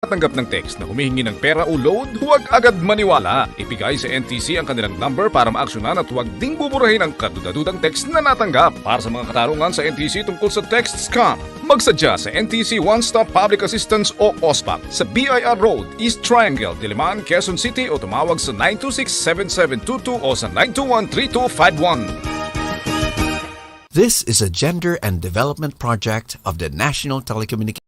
Tanggap ng text na humihingi ng pera o load, huwag agad maniwala. Ibigay sa NTC ang kanilang number para maaksyonan at huwag ding buburahin ang kadudadudang text na natanggap. Para sa mga katarungan sa NTC tungkol sa text scam, magsadya sa NTC One Stop Public Assistance o OSPAP sa BIR Road, East Triangle, Diliman, Quezon City o tumawag sa 926-7722 o sa 921-3251. This is a gender and development project of the National Telecommunications.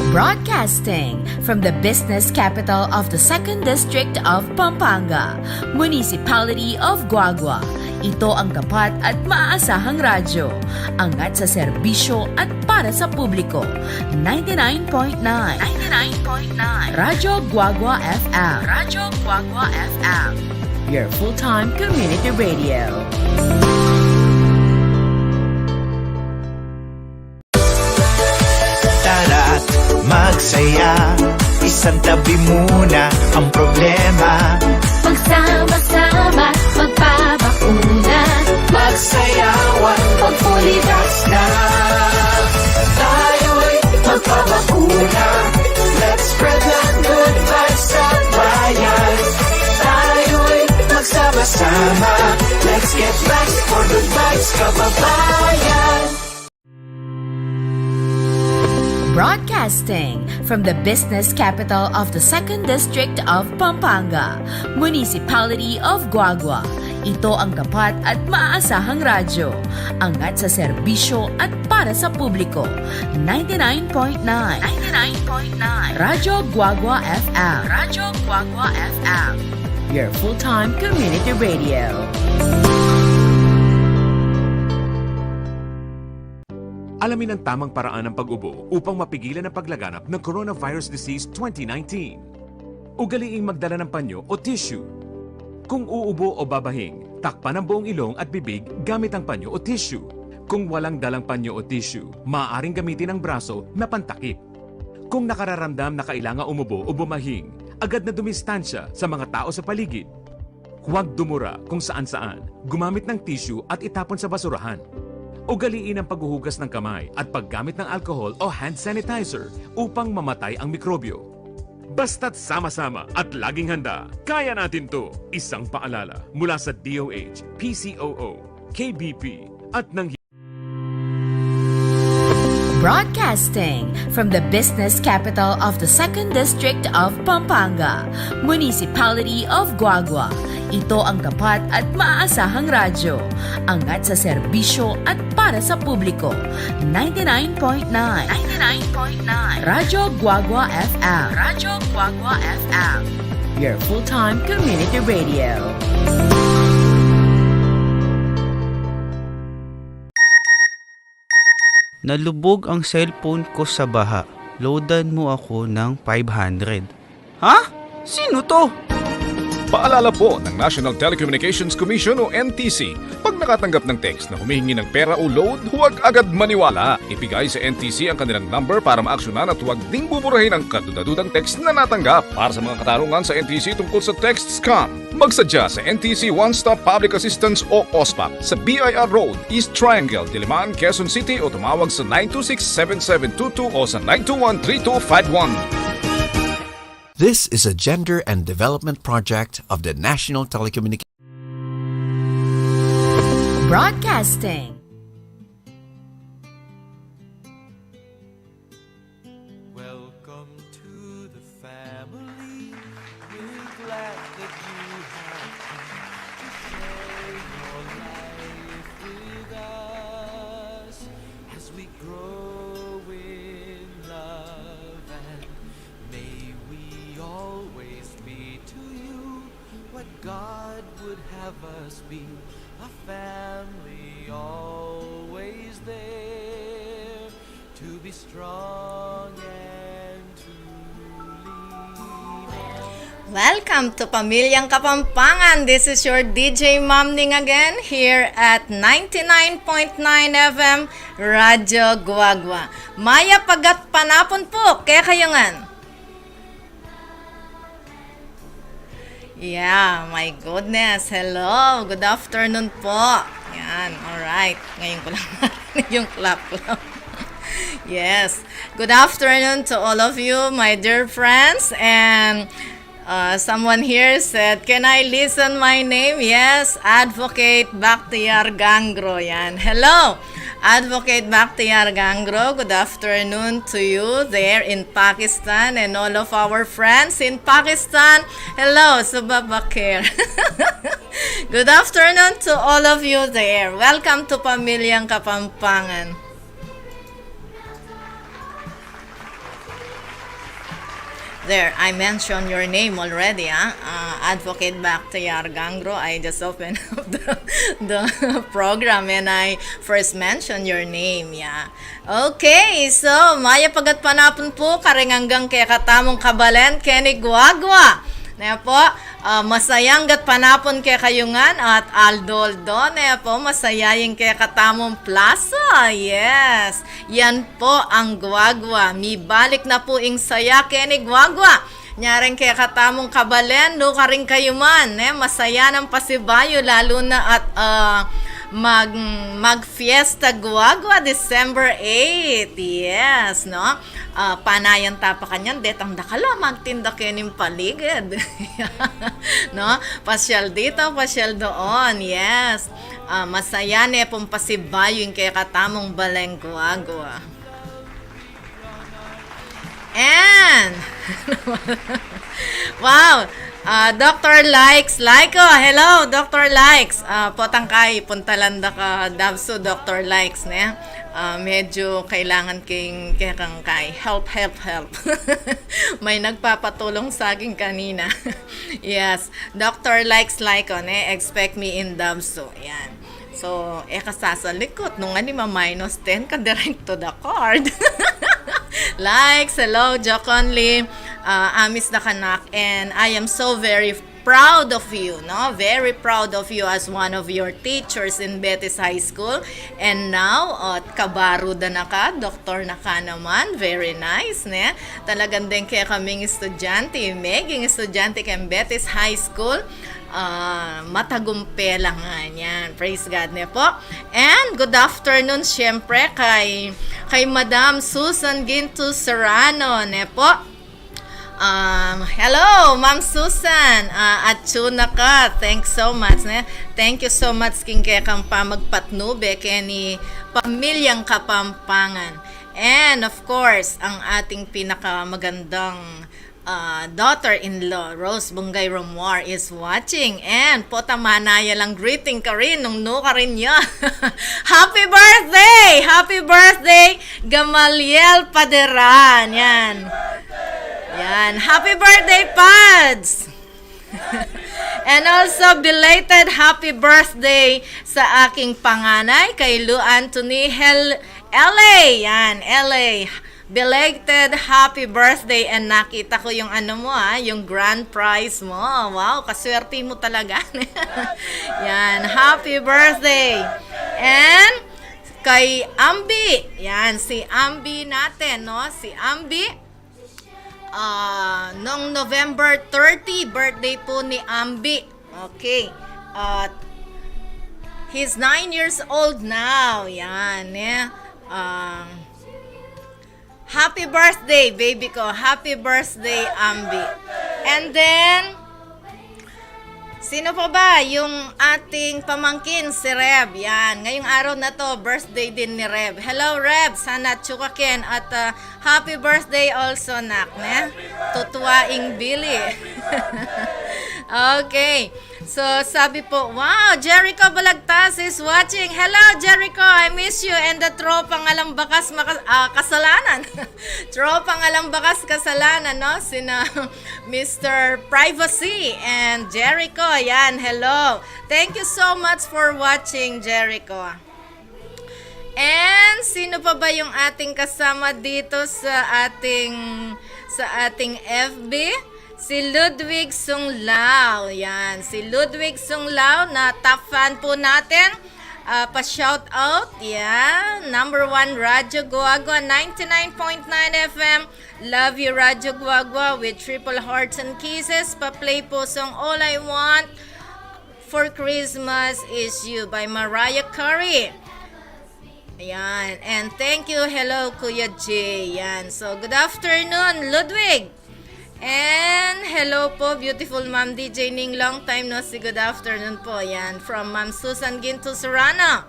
Broadcasting from the business capital of the 2nd District of Pampanga, Municipality of Guagua. Ito ang tapat at maaasahang radyo. Angat sa serbisyo at para sa publiko. 99.9 Radyo Guagua FM. Radyo Guagua FM. Your full-time community radio. Tara't magsaya, isang tabi muna ang problema. Magsama-sama, magpabakuna, Magsayawan, pagpulitas na. Tayo'y magpabakuna. Let's spread the good vibes sa bayan. Tayo'y magsama-sama. Let's get back for good vibes, kababayan. Broadcasting from the business capital of the 2nd District of Pampanga, Municipality of Guagua. Ito ang tapat at maaasahang radyo. Angat sa serbisyo at para sa publiko. 99.9 Radyo Guagua FM. Radyo Guagua FM. Your full-time community radio. Alamin ang tamang paraan ng pag-ubo upang mapigilan ang paglaganap ng Coronavirus Disease 2019. Ugaliing magdala ng panyo o tissue. Kung uubo o babahing, takpan ang buong ilong at bibig gamit ang panyo o tissue. Kung walang dalang panyo o tissue, maaaring gamitin ang braso na pantakip. Kung nakararamdam na kailangan umubo o bumahing, agad na dumistansya sa mga tao sa paligid. Huwag dumura kung saan-saan, gumamit ng tissue at itapon sa basurahan. Ugaliin ang paghuhugas ng kamay at paggamit ng alcohol o hand sanitizer upang mamatay ang mikrobyo. Basta't sama-sama at laging handa, kaya natin to! Isang paalala mula sa DOH, PCOO, KBP at ng Broadcasting from the business capital of the 2nd District of Pampanga, Municipality of Guagua. Ito ang tapat at maaasahang radyo. Angat sa serbisyo at para sa publiko. 99.9 Radyo Guagua FM. Radyo Guagua FM. Your full-time community radio. Nalubog ang cellphone ko sa baha. Loadan mo ako ng 500. Ha? Sino to? Paalala po ng National Telecommunications Commission o NTC, pag nakatanggap ng text na humihingi ng pera o load, huwag agad maniwala. Ibigay sa NTC ang kanilang number para maaksyonan at huwag ding buburahin ang kadudadudang text na natanggap. Para sa mga katarungan sa NTC tungkol sa text scam, magsadya sa NTC One Stop Public Assistance o OSPAP sa BIR Road, East Triangle, Diliman, Quezon City o tumawag sa 926-7722 o sa 921-3251. This is a gender and development project of the National Telecommunications. Broadcasting. Welcome to the family. We're glad that you have come to share your life with us as we grow in love, and may we always be to you what God would have us be, a family always there to be strong and to lean on. Welcome to Pamilyang Kapampangan. This is your DJ Mom Ning again here at 99.9 FM Radyo Guagua. Maya pagat panapon po, kaya kayangan. Yeah, my goodness. Hello. Good afternoon po. Yan, alright. Ngayon ko lang narinig yung clap. Yes. Good afternoon to all of you, my dear friends. And someone here said, can I listen my name? Yes, Advocate Bakhtiar Gangro. Yan. Hello, Advocate Bakhtiar Gangro. Good afternoon to you there in Pakistan and all of our friends in Pakistan. Hello, Subabakir. Good afternoon to all of you there. Welcome to Pamilyang Kapampangan. There, I mentioned your name already, Advocate Bakhtiar Gangro. I just opened up the program and I first mentioned your name, yeah. Okay, so, maya pagat panapon po, karinganggang kaya katamong kabalen, Kenny Guagua. Na po, masayang gat panapon kaya kayungan at Aldoldo. Na po, masayaying kaya katamong plaza. Yes, yan po ang Guagua. Mibalik na po ing saya Kenny Guagua. Nyareng kaya katamong kabalen, no ka rin kayo man. Masaya ng pasibayo, lalo na at mag-fiesta Guagua December 8. Yes, no? Panayan tapa kanyan, detang dakala, magtinda kenim paligid. No? Pasyal dito, pasyal doon. Yes. Masaya ne pong pasibayo yung kaya katamong baleng Guagua. And wow, Dr. Likes, Laiko, hello, Dr. Likes. Potangkay, puntalanda ka, Dabso, Dr. Likes, ne? Medyo kailangan kang kay help. May nagpapatulong sa akin kanina. Yes, Dr. Likes, Laiko, ne? Expect me in Dabso, yan. So, kasasalikot, nung ani ma-minus 10 ka direct to the card. Likes, hello, Joconly, Amis Nakanak, and I am so very proud of you, no? Very proud of you as one of your teachers in Betis High School. And now, kabaruda na ka, doktor na ka naman. Very nice, ne? Talagang din kaya kaming estudyante, maging estudyante kay Betis High School. Matagumpe lang nga yan. Praise God ne po. And good afternoon syempre kay Madam Susan Ginto Serrano ne po. Hello, Ma'am Susan. At tuna ka. Thanks so much. Ne? Thank you so much king kaya kang pamagpatnube kaya ni Pamilyang Kapampangan. And of course, ang ating pinakamagandang daughter-in-law, Rose Bungay Romuar is watching. And potamanaya lang greeting ka rin nung no ka rin niya. Happy birthday! Happy birthday, Gamaliel Paderan. Yan. Yan. Happy birthday, Pads! And also, belated happy birthday sa aking panganay, kay Lou Anthony LA. Yan, LA. Belated happy birthday. And nakita ko yung yung grand prize mo. Wow, kaswerte mo talaga. Yan, happy birthday. And kay Ambi. Yan, si Ambi natin, no? Si Ambi. Noong November 30, birthday po ni Ambi. Okay. He's 9 years old now. Yan, happy birthday, baby ko. Happy birthday, Ambi. And then, sino pa ba? Yung ating pamangkin, si Reb. Yan. Ngayong araw na to, birthday din ni Reb. Hello, Reb. Sana tsukaken. At happy birthday also, nak. Ne? Tutuwaing Billy. Okay. So, sabi po, wow, Jericho Balagtas is watching. Hello, Jericho. I miss you. And the tropang alambakas kasalanan. Tropang alambakas kasalanan, no? Sina Mr. Privacy and Jericho. Yan, hello. Thank you so much for watching, Jericho. And sino pa ba yung ating kasama dito sa ating FB? Si Ludwig Sunglao. Yan. Si Ludwig Sunglao na top fan po natin. Pa-shout out. Yan. Number 1 Radyo Guagua 99.9 FM. Love you Radyo Guagua with triple hearts and kisses. Pa-play po song All I Want for Christmas is You by Mariah Carey. Yan. And thank you. Hello, Kuya Jay. Yan. So, good afternoon, Ludwig. And hello po, beautiful Ma'am DJ Ning. Long time no see. Good afternoon po. Yan. From Ma'am Susan Ginto Serrano.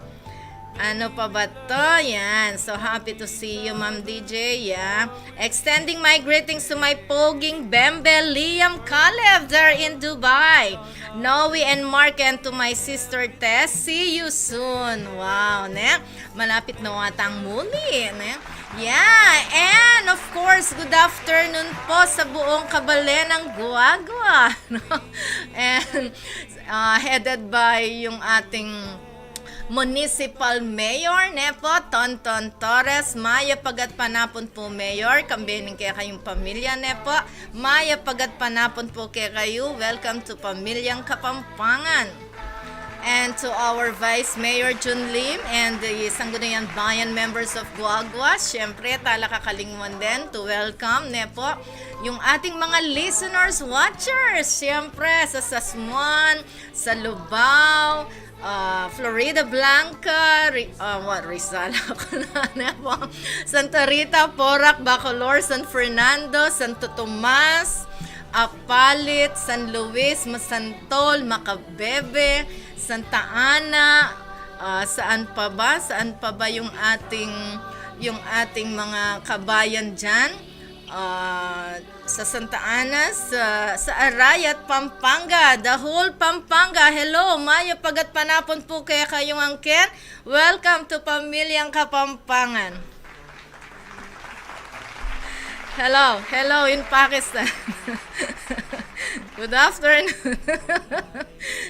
Ano pa ba to? Yan. So happy to see you, Ma'am DJ. Yeah. Extending my greetings to my poging Bembe, Liam Caleb there in Dubai. Noe and Mark, and to my sister Tess. See you soon. Wow, ne? Malapit na watang muli, ne? Yeah, and of course, good afternoon po sa buong kabale ng Guagua. No? And headed by yung ating Municipal Mayor, Nepo, Tonton Torres. Maya pagat panapon po, Mayor. Kambening kaya kayong pamilya, Nepo. Maya pagat panapon po kaya kayo. Welcome to Pamilyang Kapampangan. And to our Vice Mayor Jun Lim and the Sangguniang Bayan members of Guagua. Siyempre, tala kakalingwan din to welcome, Nepo, yung ating mga listeners, watchers. Siyempre, sa Sasmuan, sa Lubao, Florida Blanca, Rizal ako na po. Santa Rita, Porac, Bacolor, San Fernando, Santo Tomas, Apalit, San Luis, Masantol, Macabebe, Santa Ana, saan pa ba yung ating mga kabayan diyan? Sa Santa Ana, sa Arayat, Pampanga, the whole Pampanga. Hello, Maya pagat panapon po kaya kayong angkin. Welcome to Pamilyang Kapampangan. Hello in Pakistan. Good afternoon.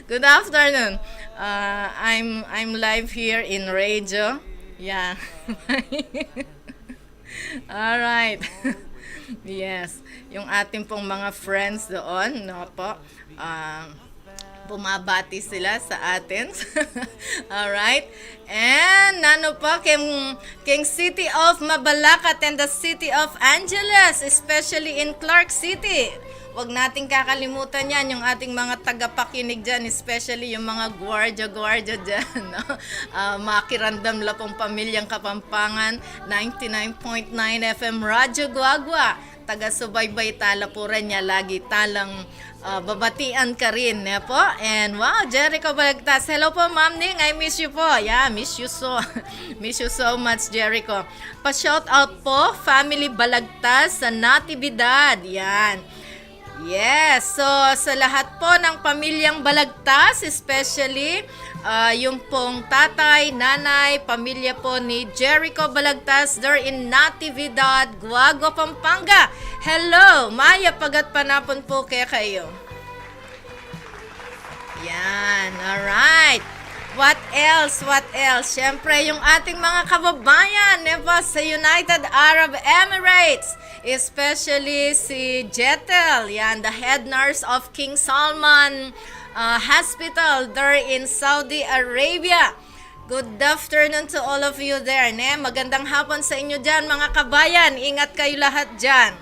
Good afternoon. I'm live here in radio. Yeah. All right. Yes, yung ating pong mga friends doon, no po, bumabati sila sa atin. Alright, and ano po, king City of Mabalacat and the City of Angeles, especially in Clark City. Huwag nating kakalimutan yan, yung ating mga tagapakinig dyan, especially yung mga gwardiya dyan. No? Makirandam la pong Pamilyang Kapampangan, 99.9 FM Radyo Guagua. Taga-subaybay tala po rin niya, lagi talang babatian ka rin. Po? And wow, Jericho Balagtas. Hello po, Ma'am Ning. I miss you po. Yeah, miss you so. Miss you so much, Jericho. Pa-shout out po, Family Balagtas sa Natividad. Yan. Yes, so sa lahat po ng pamilyang Balagtas, especially yung pong tatay, nanay, pamilya po ni Jericho Balagtas, there in Natividad, Guagua, Pampanga. Hello, Maya pagat panapon po kaya kayo. Yan, alright. What else? Siyempre, yung ating mga kababayan, diba, sa United Arab Emirates, especially si Jetel, yan, the head nurse of King Salman Hospital there in Saudi Arabia. Good afternoon to all of you there. Ne? Magandang hapon sa inyo dyan, mga kabayan. Ingat kayo lahat dyan.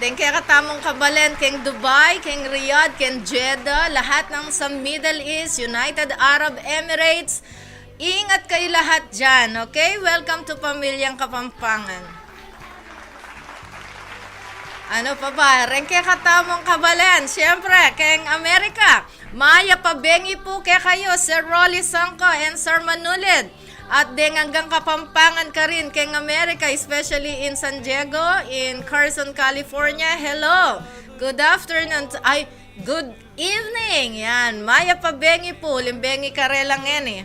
Then kaya katamong kabalen, keng Dubai, keng Riyadh, keng Jeddah, lahat ng sa Middle East, United Arab Emirates, ingat kayo lahat dyan, okay? Welcome to Pamilyang Kapampangan. Ano pa ba? Rengke katamong kabalen, siyempre, keng Amerika, Maya pabengi po kaya kayo, Sir Rolly Sangko and Sir Manulid. At deng hanggang Kapampangan ka rin keng Amerika, especially in San Diego, in Carson, California. Hello! Good afternoon. Good evening. Yan. Maya pabengi po. Limbengi ka rin lang yan eh.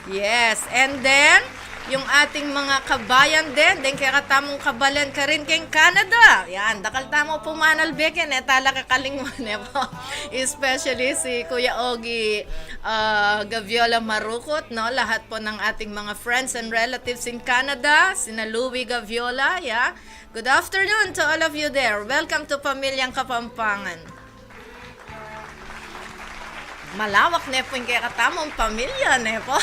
Yes. And then, yung ating mga kabayan din, then kaya katamong kabalan ka rin keng Canada. Yan, dakal tamo pumanalbekin, tala kakalingwan po. Especially si Kuya Ogie Gaviola Marukot, no? Lahat po ng ating mga friends and relatives in Canada, sina Louie Gaviola, yeah. Good afternoon to all of you there. Welcome to Pamilyang Kapampangan. Malawak na po yung kaya katamong pamilya, po.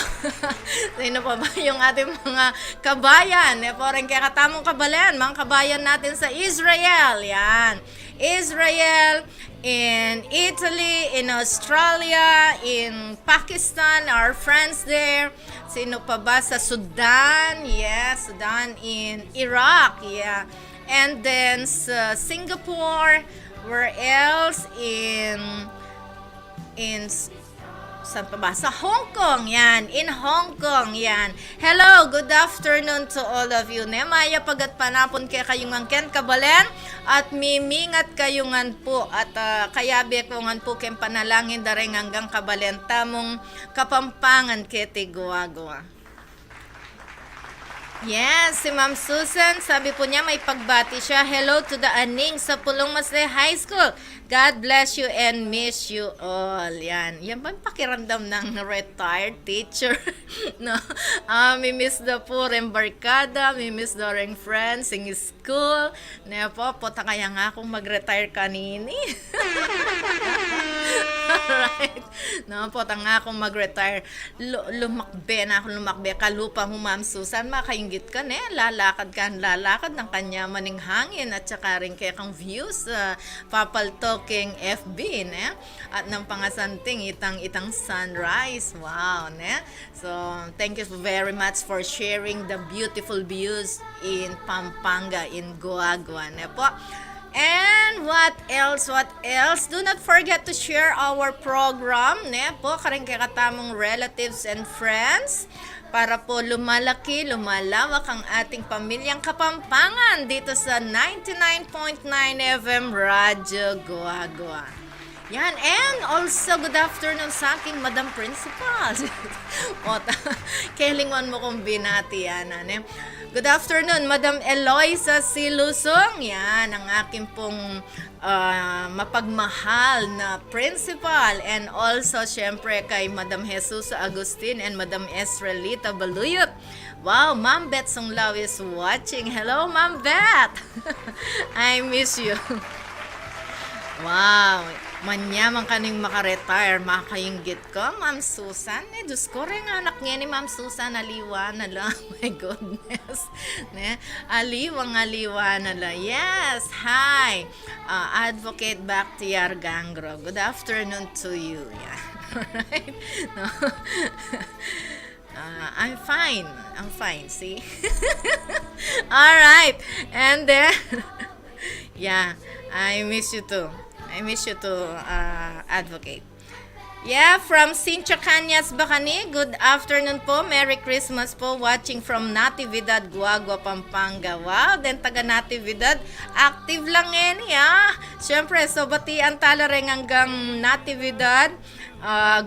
Sino pa ba yung ating mga kabayan? Po rin kaya katamong kabalan, mga kabayan natin sa Israel. Yan. Israel, in Italy, in Australia, in Pakistan, our friends there. Sino pa ba? Sa Sudan, yes, Sudan, in Iraq, yeah. And then sa Singapore, where else? In saan pa ba? Sa Hong Kong, yan. In Hong Kong, yan. Hello, good afternoon to all of you. Maya pagat panapon kay kayungan ken kabalen at mimingat kayungan po at kayabi kungan po ken panalangin dareng hanggang kabalen tamong kapampangan keti guwa-guwa. Yes, si Ma'am Susan, sabi po niya may pagbati siya. Hello to the aning sa Pulong Masle High School. God bless you and miss you all. Yan. Yan ba ang pakiramdam ng retired teacher? No? Mi miss the po rin barkada, mi miss the rin friends in school. Na po, ta kaya nga akong mag-retire kanini. Alright. No, po, nga akong mag-retire. Lumakbe na ako, lumakbe. Kalupa mo, Ma'am Susan, makainggit ka, ne? Lalakad ng kanya maning hangin at saka rin kaya kang views papaltoking FB, ne? At ng pangasanting itang sunrise. Wow, ne? So, thank you very much for sharing the beautiful views in Pampanga, in Guagua, ne po? And what else? Do not forget to share our program, ne po, karing katamong relatives and friends para po lumalaki, lumalawak ang ating pamilyang Kapampangan dito sa 99.9 FM Radyo Guagua. Yan, and also good afternoon sa aking Madam Principal. Kelingon mo kong binati yan, ne? Good afternoon, Madam Eloisa Silusong. Yan, ang aking pong mapagmahal na principal. And also, syempre, kay Madam Jesus Agustin and Madam Esrelita Baluyot. Wow, Ma'am Bet Songlaw is watching. Hello, Ma'am Bet. I miss you. Wow. Manyaman kaning makaretire, makayinggit ko, Ma'am Susan. Diyos ko rin anak niya ni Ma'am Susan, aliwa na lang. My goodness. Ne? Aliwang na lang. Yes, hi. Advocate Bakhtiar Gangro. Good afternoon to you. Yeah. Alright? No? I'm fine, see? Alright. And then, yeah, I miss you too, Advocate. Yeah, from Cynthia Cañas Bacani, good afternoon po. Merry Christmas po. Watching from Natividad, Guagua, Pampanga. Wow, then taga Natividad. Active lang yan, yeah. Siyempre, so batian talareng hanggang Natividad,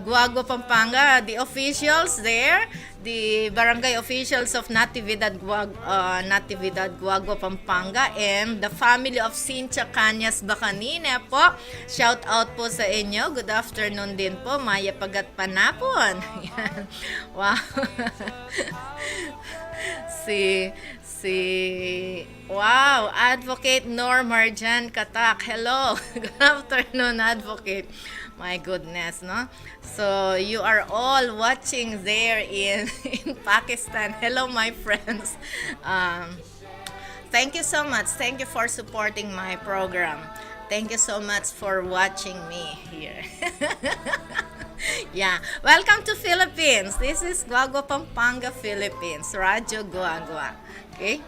Guagua, Pampanga. The officials there, the barangay officials of Natividad, Guagua, Pampanga, and the family of Cynthia Cañas Bacani na po. Shout out po sa inyo. Good afternoon din po. Maya pagat panapon. Yan. Wow. Wow, Advocate Nor Marjan Katak. Hello. Good afternoon, Advocate. My goodness, no? So, you are all watching there in Pakistan. Hello, my friends. Thank you so much. Thank you for supporting my program. Thank you so much for watching me here. Yeah. Welcome to Philippines. This is Guagua, Pampanga, Philippines. Radyo Guagua. Okay?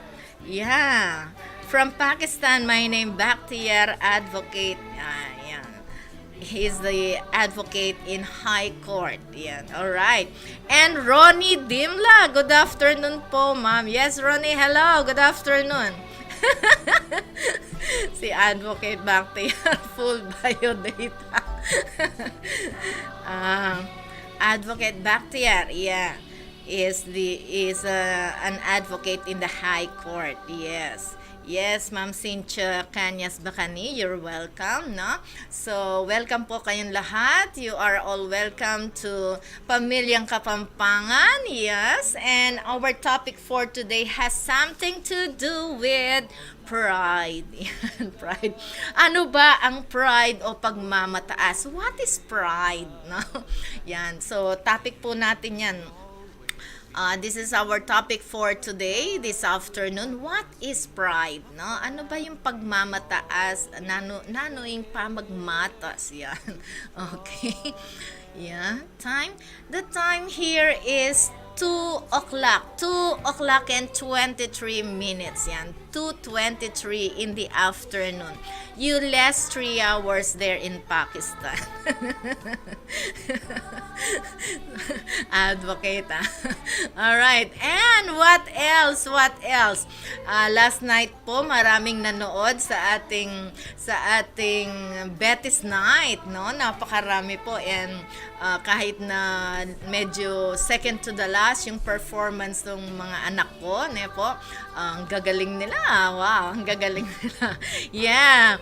Yeah. From Pakistan, my name Bakhtiar Advocate. Yeah. He's the advocate in High Court. Yan. Alright. And Ronnie Dimla. Good afternoon po, ma'am. Yes, Ronnie. Hello. Good afternoon. Si Advocate Bakhtiar. Full biodata. Advocate Bakhtiar. Yeah. Is an advocate in the High Court. Yes. Yes, Ma'am Cynthia Cañas Bacani, you're welcome, no? So, welcome po kayong lahat. You are all welcome to Pamilyang Kapampangan, yes. And our topic for today has something to do with pride. Pride. Ano ba ang pride o pagmamataas? What is pride, no? Yan. So, topic po natin yan. This is our topic for today, this afternoon. What is pride? No? Ano ba yung pagmamataas? Nano yung pamagmatas? Yan. Okay. Yeah. Time. The time here is 2 o'clock. 2 o'clock and 23 minutes. Yan. 2:23 in the afternoon. You less 3 hours there in Pakistan. Advocate, Alright. And what else? What else? Last night po, maraming nanood sa ating Betis Night, no? Napakarami po. And kahit na medyo second to the last yung performance ng mga anak ko, ne po, ang gagaling nila. Wow, ang gagaling nila. Yeah.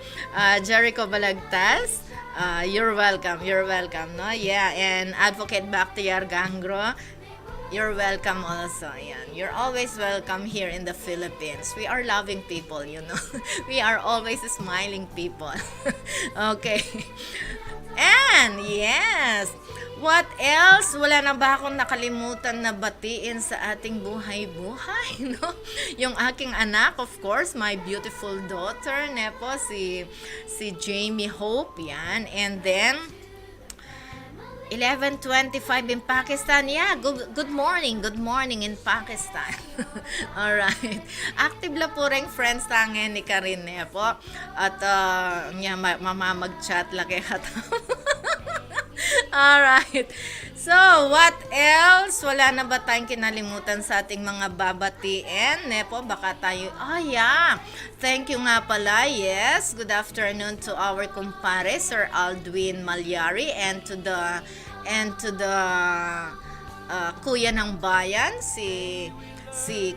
Jericho Balagtas, you're welcome, no? Yeah, and Advocate Bakhtiar Gangro, you're welcome also. Yan. You're always welcome here in the Philippines. We are loving people, you know. We are always smiling people. Okay. And yes, what else? Wala na ba akong nakalimutan na batiin sa ating buhay-buhay, no? Yung aking anak, of course, my beautiful daughter, nepo, si Jamie Hope, yan. And then 11:25 in Pakistan. Yeah, good morning in Pakistan. All right. Active la po ring friends tangen ni Karine po. At mamamag-chat la kay All right. So, what else? Wala na ba tayong kinalimutan sa ating mga babatiin? Nepo, baka tayo... yeah. Thank you nga pala. Yes. Good afternoon to our kumpare, Sir Aldwin Malyari, and to the kuya ng bayan, si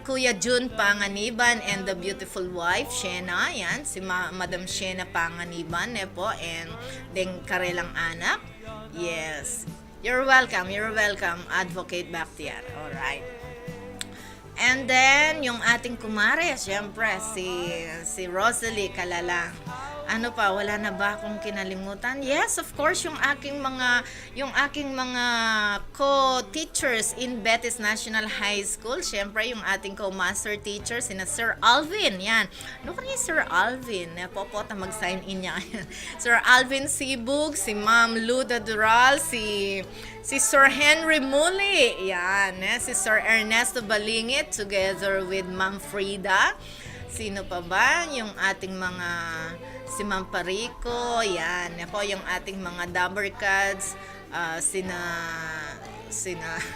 Kuya Jun Panganiban and the beautiful wife, Shena. Yan, si Madam Shena Panganiban, nepo, and then karelang anak. Yes. You're welcome, Advocate Bakhtiar. Alright. And then, yung ating kumare, syempre, si Rosalie Kalalang. Ano pa, wala na ba akong kinalimutan? Yes, of course, yung aking mga co-teachers in Betis National High School. Syempre, yung ating co-master teacher, sina Sir Alvin. Yan. Ano ka niya, Sir Alvin? Popota mag-sign in niya. Sir Alvin Sibug, si Ma'am Luda Dural, si Sir Henry Muli. Yan. Si Sir Ernesto Balingit together with Ma'am Frida. Sino pa ba? Yung ating mga... Si Ma'am Parico, yan. Po yung ating mga Dabbercads, sina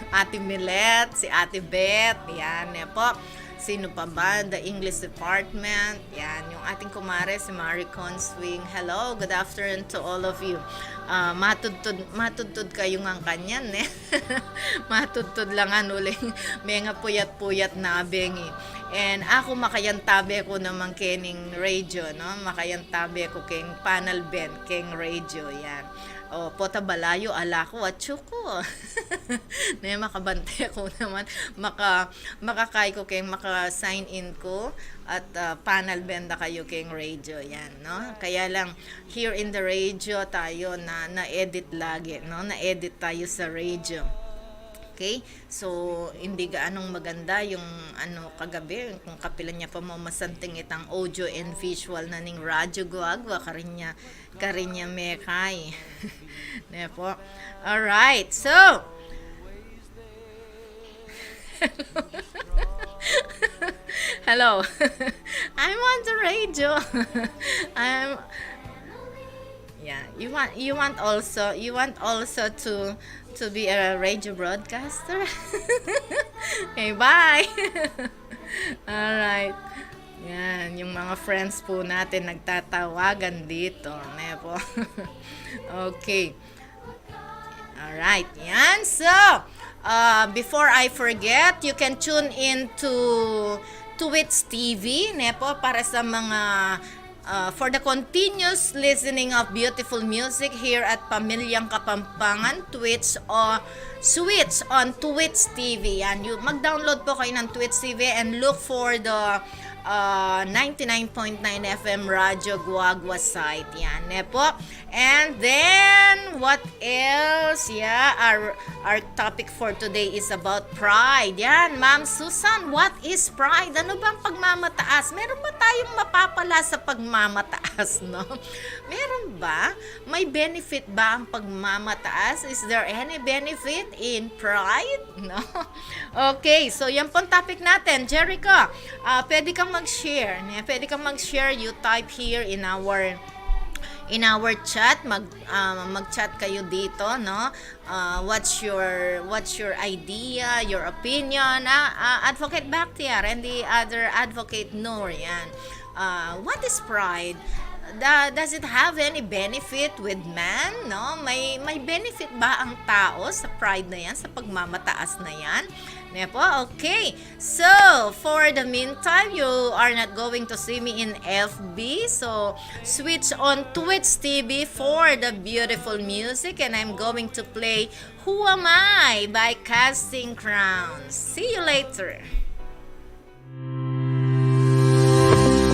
Ate Millet, si Ate Beth, yan. Po. Sino pa ba? The English Department, yan. Yung ating kumare, si Marie Conswing. Hello, good afternoon to all of you. Matudtod kayo ng kanyan, eh. Matudtod lang uling. May nga puyat-puyat na bengi. And ako makayantabe ko naman kening radio, no? Makayantabe ko keng panel band, keng radio, yan. O, pota balayo, ala ko, at chuko. Na makabante ko naman, makakay ko keng maka-sign in ko, at panel band na kayo keng radio, yan, no? Kaya lang, here in the radio tayo na-edit lagi, no? Na-edit tayo sa radio. Okay? So, hindi gaanong maganda yung kagabi, kung kapilan niya pa mo masanting itang audio and visual na ning radyo guagwa, karinya mekay. Nepo. Alright, so, hello. I'm on the radio. Yeah, you want also to be a radio broadcaster? Okay, bye. All right. Yan, yung mga friends po natin nagtatawagan dito, nepo. Okay. All right. Yan. So, before I forget, you can tune in to Twitch TV, nepo, para sa mga for the continuous listening of beautiful music here at Pamilyang Kapampangan, Twitch o switch on Twitch TV. Yan, mag-download po kayo ng Twitch TV and look for the 99.9 FM Radyo Guagua site. Yan, po. And then, what else? Yeah, our topic for today is about pride. Yan, Ma'am Susan, what is pride? Ano bang pagmamataas? Meron ba tayong mapapala sa pagmamataas, no? Meron ba? May benefit ba ang pagmamataas? Is there any benefit in pride? No? Okay, so yan po ang topic natin. Jericho, pwede kang mag-share. Pwede kang mag-share. You type here in our chat, mag-chat kayo dito, no? What's your idea, your opinion? Advocate Bakhtiar and the other advocate Noor, yan. What is pride? Does it have any benefit with man? No? May benefit ba ang tao sa pride na yan, sa pagmamataas na yan? Nepo? Okay. So, for the meantime, you are not going to see me in FB. So, switch on Twitch TV for the beautiful music. And I'm going to play Who Am I by Casting Crowns. See you later.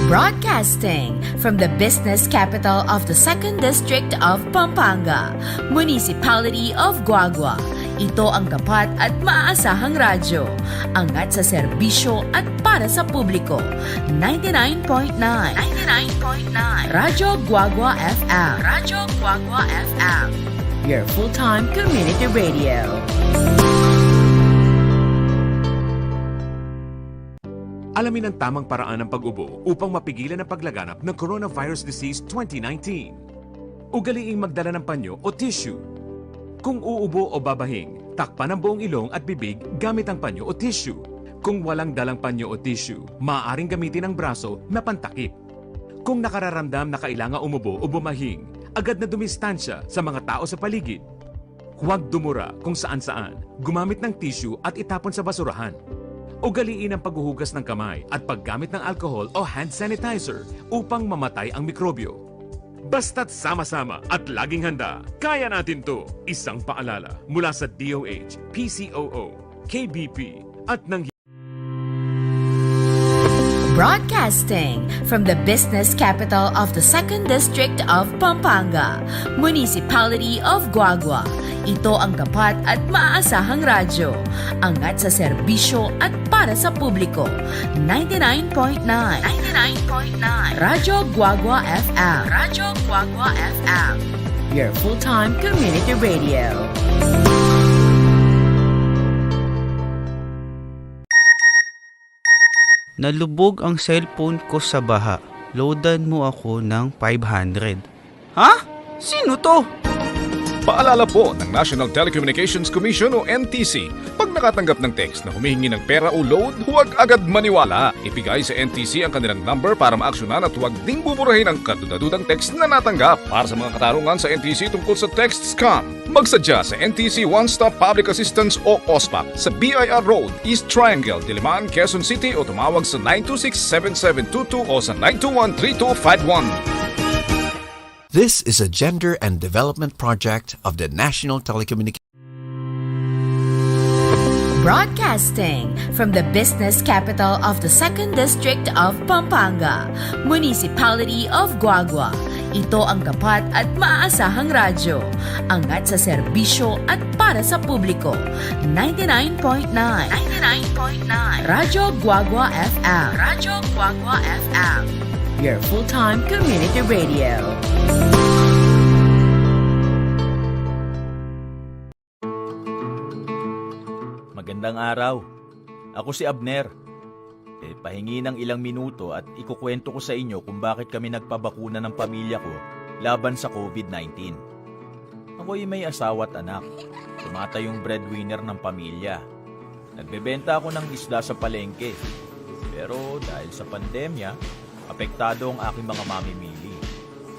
Broadcasting from the business capital of the 2nd District of Pampanga, Municipality of Guagua. Ito ang tapat at maaasahang radyo, angat sa serbisyo at para sa publiko. 99.9 Radyo Guagua FM. Radyo Guagua FM. Your full-time community radio. Alamin ang tamang paraan ng pag-ubo upang mapigilan ang paglaganap ng Coronavirus Disease 2019. Ugaliing magdala ng panyo o tissue. Kung uubo o babahing, takpan ang buong ilong at bibig gamit ang panyo o tissue. Kung walang dalang panyo o tissue, maaaring gamitin ang braso na pantakip. Kung nakararamdam na kailangan umubo o bumahing, agad na dumistansya sa mga tao sa paligid. Huwag dumura kung saan-saan, gumamit ng tissue at itapon sa basurahan. Ugaliin ang paghuhugas ng kamay at paggamit ng alcohol o hand sanitizer upang mamatay ang mikrobyo. Basta't sama-sama at laging handa, kaya natin to! Isang paalala mula sa DOH, PCOO, KBP at ng Broadcasting from the business capital of the 2nd District of Pampanga, Municipality of Guagua. Ito ang tapat at maaasahang radyo, angat sa serbisyo at para sa publiko. 99.9 Radyo Guagua FM. Radyo Guagua FM. Your full-time community radio. Nalubog ang cellphone ko sa baha. Loadan mo ako ng 500. Ha? Sino to? Paalala po ng National Telecommunications Commission o NTC, pag nakatanggap ng text na humihingi ng pera o load, huwag agad maniwala. Ibigay sa NTC ang kanilang number para maaksyonan at huwag ding buburahin ang kadudadudang text na natanggap. Para sa mga katarungan sa NTC tungkol sa text scam, magsadya sa NTC One Stop Public Assistance o OSPAP sa BIR Road, East Triangle, Diliman, Quezon City o tumawag sa 926-7722 o sa 921-3251. This is a gender and development project of the National Telecommunications. Broadcasting from the business capital of the 2nd District of Pampanga, Municipality of Guagua. Ito ang tapat at maaasahang radyo, angat sa serbisyo at para sa publiko. 99.9 Radyo Guagua FM. Radyo Guagua FM. Your full-time community radio. Magandang araw. Ako si Abner. Pahingi ng ilang minuto at ikukwento ko sa inyo kung bakit kami nagpabakuna ng pamilya ko laban sa COVID-19. Ako'y may asawa at anak. Tumatayong breadwinner ng pamilya. Nagbebenta ako ng isda sa palengke. Pero dahil sa pandemya, apektado ang aking mga mamimili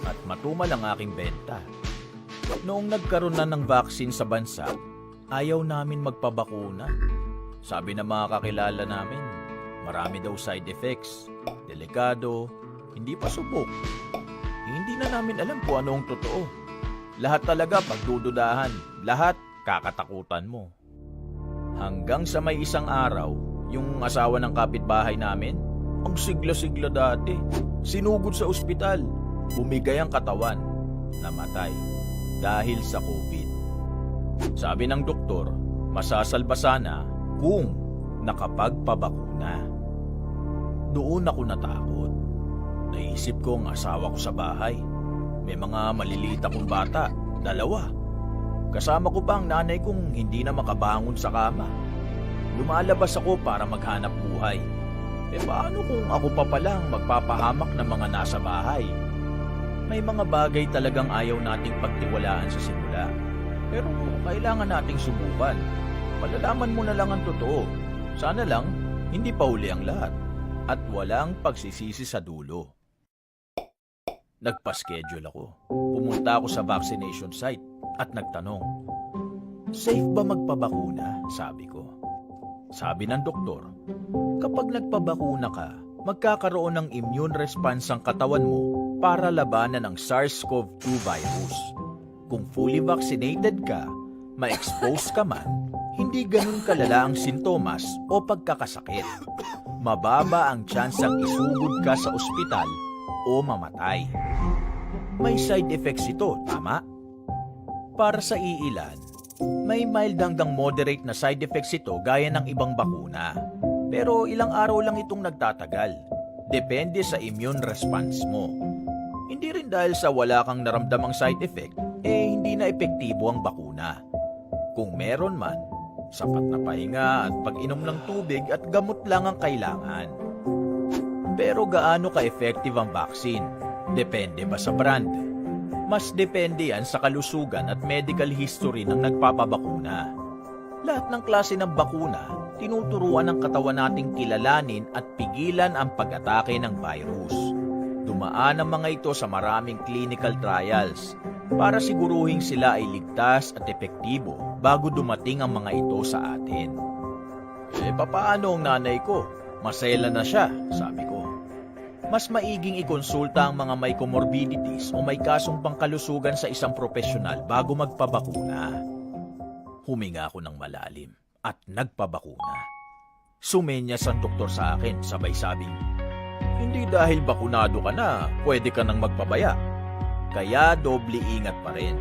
at matumal ang aking benta. Noong nagkaroon na ng vaccine sa bansa, ayaw namin magpabakuna. Sabi ng mga kakilala namin, marami daw side effects, delikado, hindi pa subok. Hindi na namin alam kung ano ang totoo. Lahat talaga pagdududahan, lahat kakatakutan mo. Hanggang sa may isang araw, yung asawa ng kapitbahay namin, Ang sigla-sigla dati. Sinugod sa ospital. Bumigay ang katawan. Namatay. Dahil sa COVID. Sabi ng doktor, masasalba sana kung nakapagpabakuna. Doon ako natakot. Naisip ko ang asawa ko sa bahay. May mga maliliit akong bata, 2. Kasama ko pa ang nanay kong hindi na makabangon sa kama. Lumalabas ako para maghanap buhay. Paano kung ako pa palang magpapahamak ng mga nasa bahay? May mga bagay talagang ayaw nating pagtiwalaan sa simula. Pero kailangan nating subukan. Malalaman mo na lang ang totoo. Sana lang, hindi pa huli ang lahat. At walang pagsisisi sa dulo. Nagpa-schedule ako. Pumunta ako sa vaccination site at nagtanong, safe ba magpabakuna? Sabi ko. Sabi ng doktor, kapag nagpabakuna ka, magkakaroon ng immune response ang katawan mo para labanan ang SARS-CoV-2 virus. Kung fully vaccinated ka, ma-expose ka man, hindi ganun kalala ang sintomas o pagkakasakit. Mababa ang tsansang isugod ka sa ospital o mamatay. May side effects ito, tama? Para sa iilan, may mild hanggang moderate na side effects ito gaya ng ibang bakuna. Pero ilang araw lang itong nagtatagal. Depende sa immune response mo. Hindi rin dahil sa wala kang naramdamang side effect, hindi na epektibo ang bakuna. Kung meron man, sapat na pahinga at pag-inom ng tubig at gamot lang ang kailangan. Pero gaano ka-effective ang vaccine? Depende ba sa brand? Mas depende yan sa kalusugan at medical history ng nagpapabakuna. Lahat ng klase ng bakuna, tinuturuan ng katawan nating kilalanin at pigilan ang pag-atake ng virus. Dumaan ang mga ito sa maraming clinical trials para siguruhin sila ay ligtas at epektibo bago dumating ang mga ito sa atin. Papaano ang nanay ko? Masela na siya, sabi ko. Mas maiging ikonsulta ang mga may comorbidities o may kasong pangkalusugan sa isang profesional bago magpabakuna. Huminga ako ng malalim at nagpabakuna. Sumenyas ang doktor sa akin, sabay sabing, hindi dahil bakunado ka na, pwede ka nang magpabaya. Kaya doble ingat pa rin.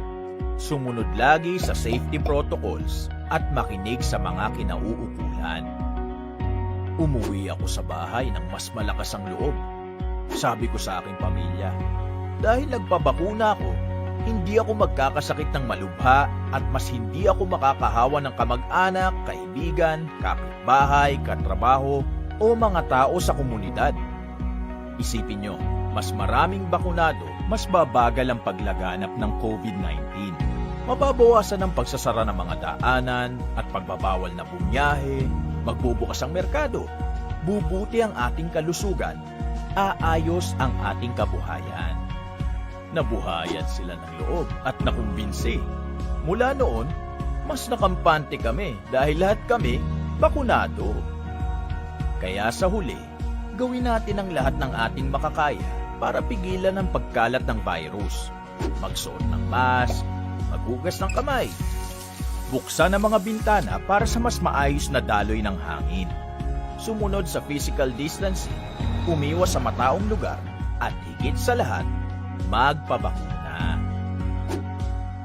Sumunod lagi sa safety protocols at makinig sa mga kinauukulan. Umuwi ako sa bahay ng mas malakas ang loob. Sabi ko sa aking pamilya, dahil nagpabakuna ako, hindi ako magkakasakit ng malubha at mas hindi ako makakahawa ng kamag-anak, kaibigan, kapitbahay, katrabaho o mga tao sa komunidad. Isipin nyo, mas maraming bakunado, mas babagal ang paglaganap ng COVID-19. Mababawasan ang pagsasara ng mga daanan at pagbabawal na bumiyahe, magbubukas ang merkado, bubuti ang ating kalusugan, aayos ang ating kabuhayan. Nabuhayan sila ng loob at nakumbinsi. Mula noon, mas nakampante kami dahil lahat kami bakunado. Kaya sa huli, gawin natin ang lahat ng ating makakaya para pigilan ang pagkalat ng virus. Magsuot ng mask, maghugas ng kamay, buksan ang mga bintana para sa mas maayos na daloy ng hangin. Sumunod sa physical distancing, umiwas sa mataong lugar, at higit sa lahat, magpabakuna.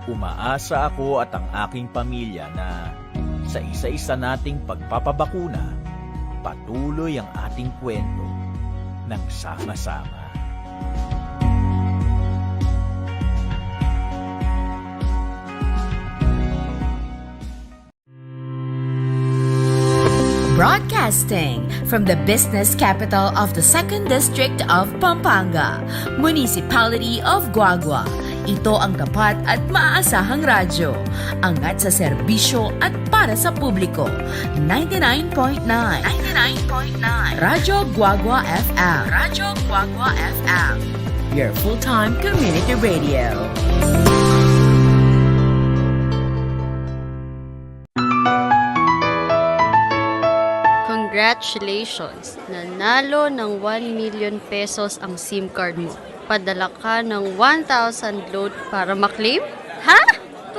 Umaasa ako at ang aking pamilya na sa isa-isa nating pagpapabakuna, patuloy ang ating kwento ng sama-sama. Broadcasting from the business capital of the 2nd District of Pampanga, Municipality of Guagua. Ito ang tapat at maaasahang radyo. Angat sa serbisyo at para sa publiko. 99.9 Radyo Guagua FM. Radyo Guagua FM. Your full-time community radio. Congratulations! Nanalo ng 1 million pesos ang SIM card mo. Padala ka ng 1,000 load para maklaim? Ha?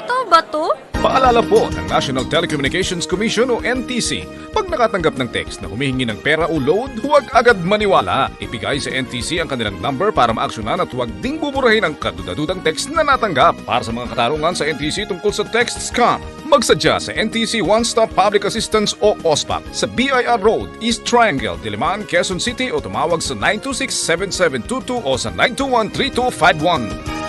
Totoo ba to? Paalala po ng National Telecommunications Commission o NTC, pag nakatanggap ng text na humihingi ng pera o load, huwag agad maniwala. Ibigay sa NTC ang kanilang number para maaksyonan at huwag ding buburahin ang kadudadudang text na natanggap. Para sa mga katarungan sa NTC tungkol sa text scam, magsadya sa NTC One Stop Public Assistance o OSPAP sa BIR Road, East Triangle, Diliman, Quezon City o tumawag sa 926-7722 o sa 921-3251.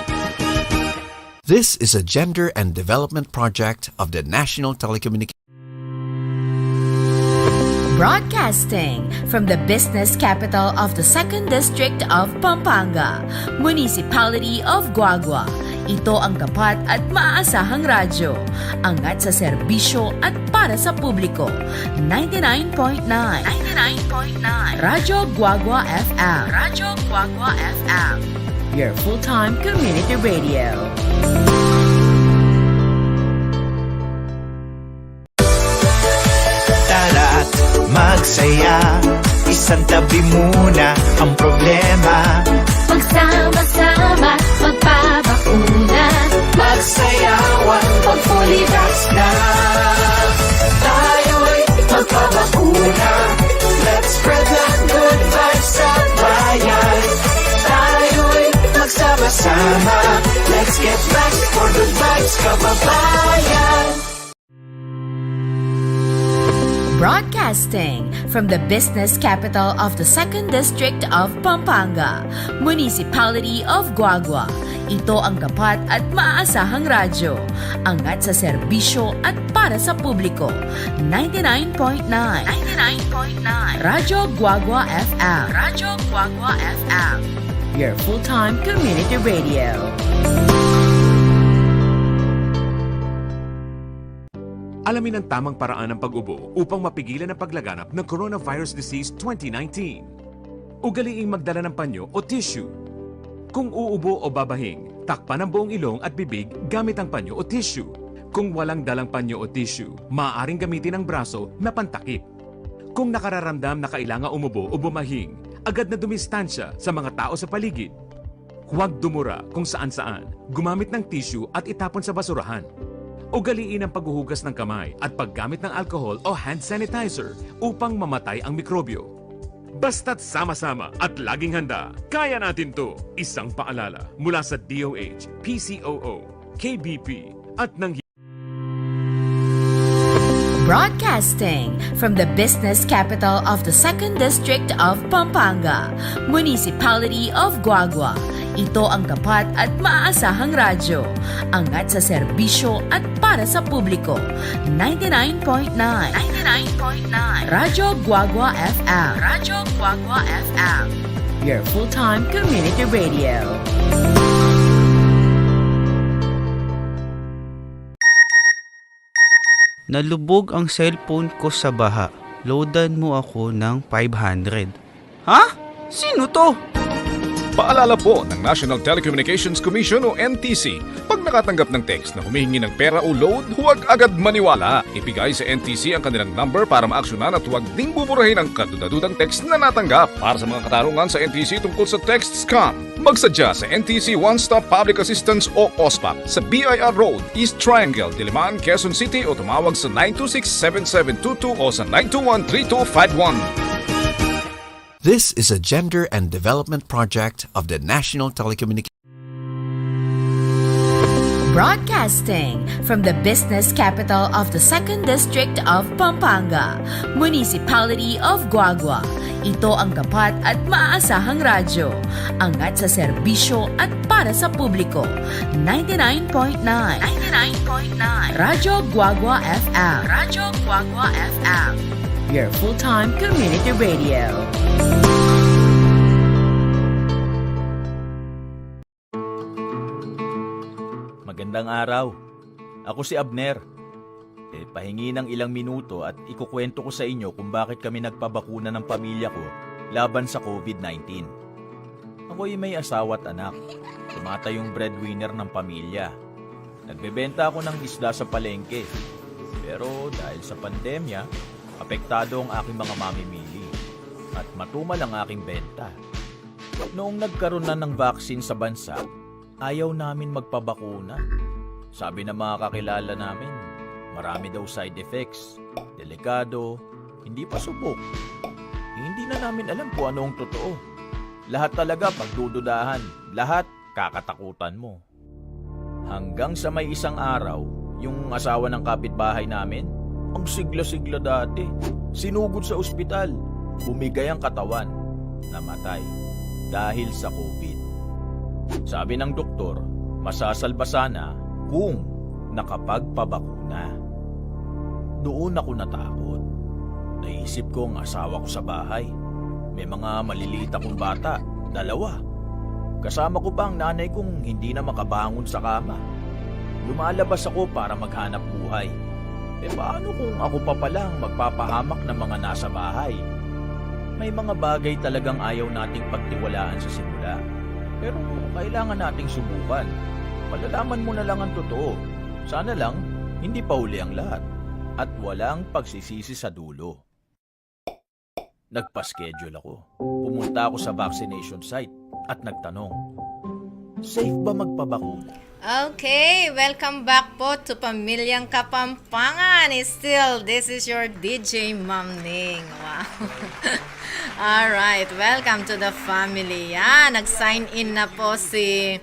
This is a gender and development project of the National Telecommunications Broadcasting from the business capital of the 2nd District of Pampanga, Municipality of Guagua. Ito ang tapat at maaasahang radyo. Angat sa serbisyo at para sa publiko. 99.9 Radyo Guagua FM. Radyo Guagua FM. Your full-time community radio. Tara't magsaya, isang tabi muna ang problema. Magsama-sama, magpabakuna, Magsayawan pag fully vaxxed na. Tayo'y magpabakuna. Let's spread the good vibes sa bayan. Tayo'y magsama-sama. Let's get vaxxed for good vibes, kababayan. Broadcasting from the business capital of the 2nd District of Pampanga, Municipality of Guagua. Ito ang tapat at maaasahang radyo. Angat sa serbisyo at para sa publiko. 99.9 Radyo Guagua FM. Radyo Guagua FM. Your full-time community radio. Alamin ang tamang paraan ng pag-ubo upang mapigilan ang paglaganap ng Coronavirus Disease 2019. Ugaliing magdala ng panyo o tissue. Kung uubo o babahing, takpan ang buong ilong at bibig gamit ang panyo o tissue. Kung walang dalang panyo o tissue, maaaring gamitin ang braso na pantakip. Kung nakararamdam na kailangan umubo o bumahing, agad na dumistansya sa mga tao sa paligid. Huwag dumura kung saan-saan, gumamit ng tissue at itapon sa basurahan. Ugaliin ang paghuhugas ng kamay at paggamit ng alcohol o hand sanitizer upang mamatay ang mikrobyo. Basta't sama-sama at laging handa, kaya natin to! Isang paalala mula sa DOH, PCOO, KBP at ng Broadcasting from the business capital of the 2nd District of Pampanga, Municipality of Guagua. Ito ang tapat at maaasahang radyo. Angat sa serbisyo at para sa publiko. 99.9 Radyo Guagua FM. Radyo Guagua FM. Your full-time community radio. Nalubog ang cellphone ko sa baha. Loadan mo ako ng 500. Ha? Sino to? Paalala po ng National Telecommunications Commission o NTC, pag nakatanggap ng text na humihingi ng pera o load, huwag agad maniwala. Ibigay sa NTC ang kanilang number para maaksyonan at huwag ding buburahin ang kadudadudang text na natanggap. Para sa mga katarungan sa NTC tungkol sa text scam, magsadya sa NTC One Stop Public Assistance o OSPAP sa BIR Road, East Triangle, Diliman, Quezon City o tumawag sa 926-7722 o sa 921-3251. This is a gender and development project of the National Telecommunications Broadcasting from the business capital of the 2nd District of Pampanga, Municipality of Guagua. Ito ang tapat at maaasahang radyo. Angat sa serbisyo at para sa publiko. 99.9 Radyo Guagua FM. Radyo Guagua FM. Your full-time community radio. Magandang araw. Ako si Abner. Pahingi ng ilang minuto at ikukwento ko sa inyo kung bakit kami nagpabakuna ng pamilya ko laban sa COVID-19. Ako'y may asawa at anak. Tumatayong breadwinner ng pamilya. Nagbebenta ako ng isda sa palengke. Pero dahil sa pandemya, apektado ang aking mga mamimili at matumal ang aking benta. Noong nagkaroon na ng vaccine sa bansa, ayaw namin magpabakuna. Sabi ng mga kakilala namin, marami daw side effects, delikado, hindi pa subok. Hindi na namin alam kung ano ang totoo. Lahat talaga pagdududahan, lahat kakatakutan mo. Hanggang sa may isang araw, yung asawa ng kapitbahay namin, ang sigla-sigla dati, sinugod sa ospital, bumigay ang katawan, namatay dahil sa COVID. Sabi ng doktor, masasalba sana kung nakapagpabakuna. Doon ako natakot. Naisip ko ang asawa ko sa bahay. May mga maliliit akong bata, 2. Kasama ko pa ang nanay kong hindi na makabangon sa kama. Lumalabas ako para maghanap buhay. Paano kung ako pa palang magpapahamak ng mga nasa bahay? May mga bagay talagang ayaw nating pagtiwalaan sa simula. Pero kailangan nating subukan. Malalaman mo na lang ang totoo. Sana lang, hindi pa huli ang lahat. At walang pagsisisi sa dulo. Nagpa-schedule ako. Pumunta ako sa vaccination site at nagtanong, safe ba magpabakuna? Okay, welcome back po to Pamilyang Kapampangan. Still, this is your DJ Ma'am Ning. Wow. Alright, welcome to the family. Nag-sign in na po si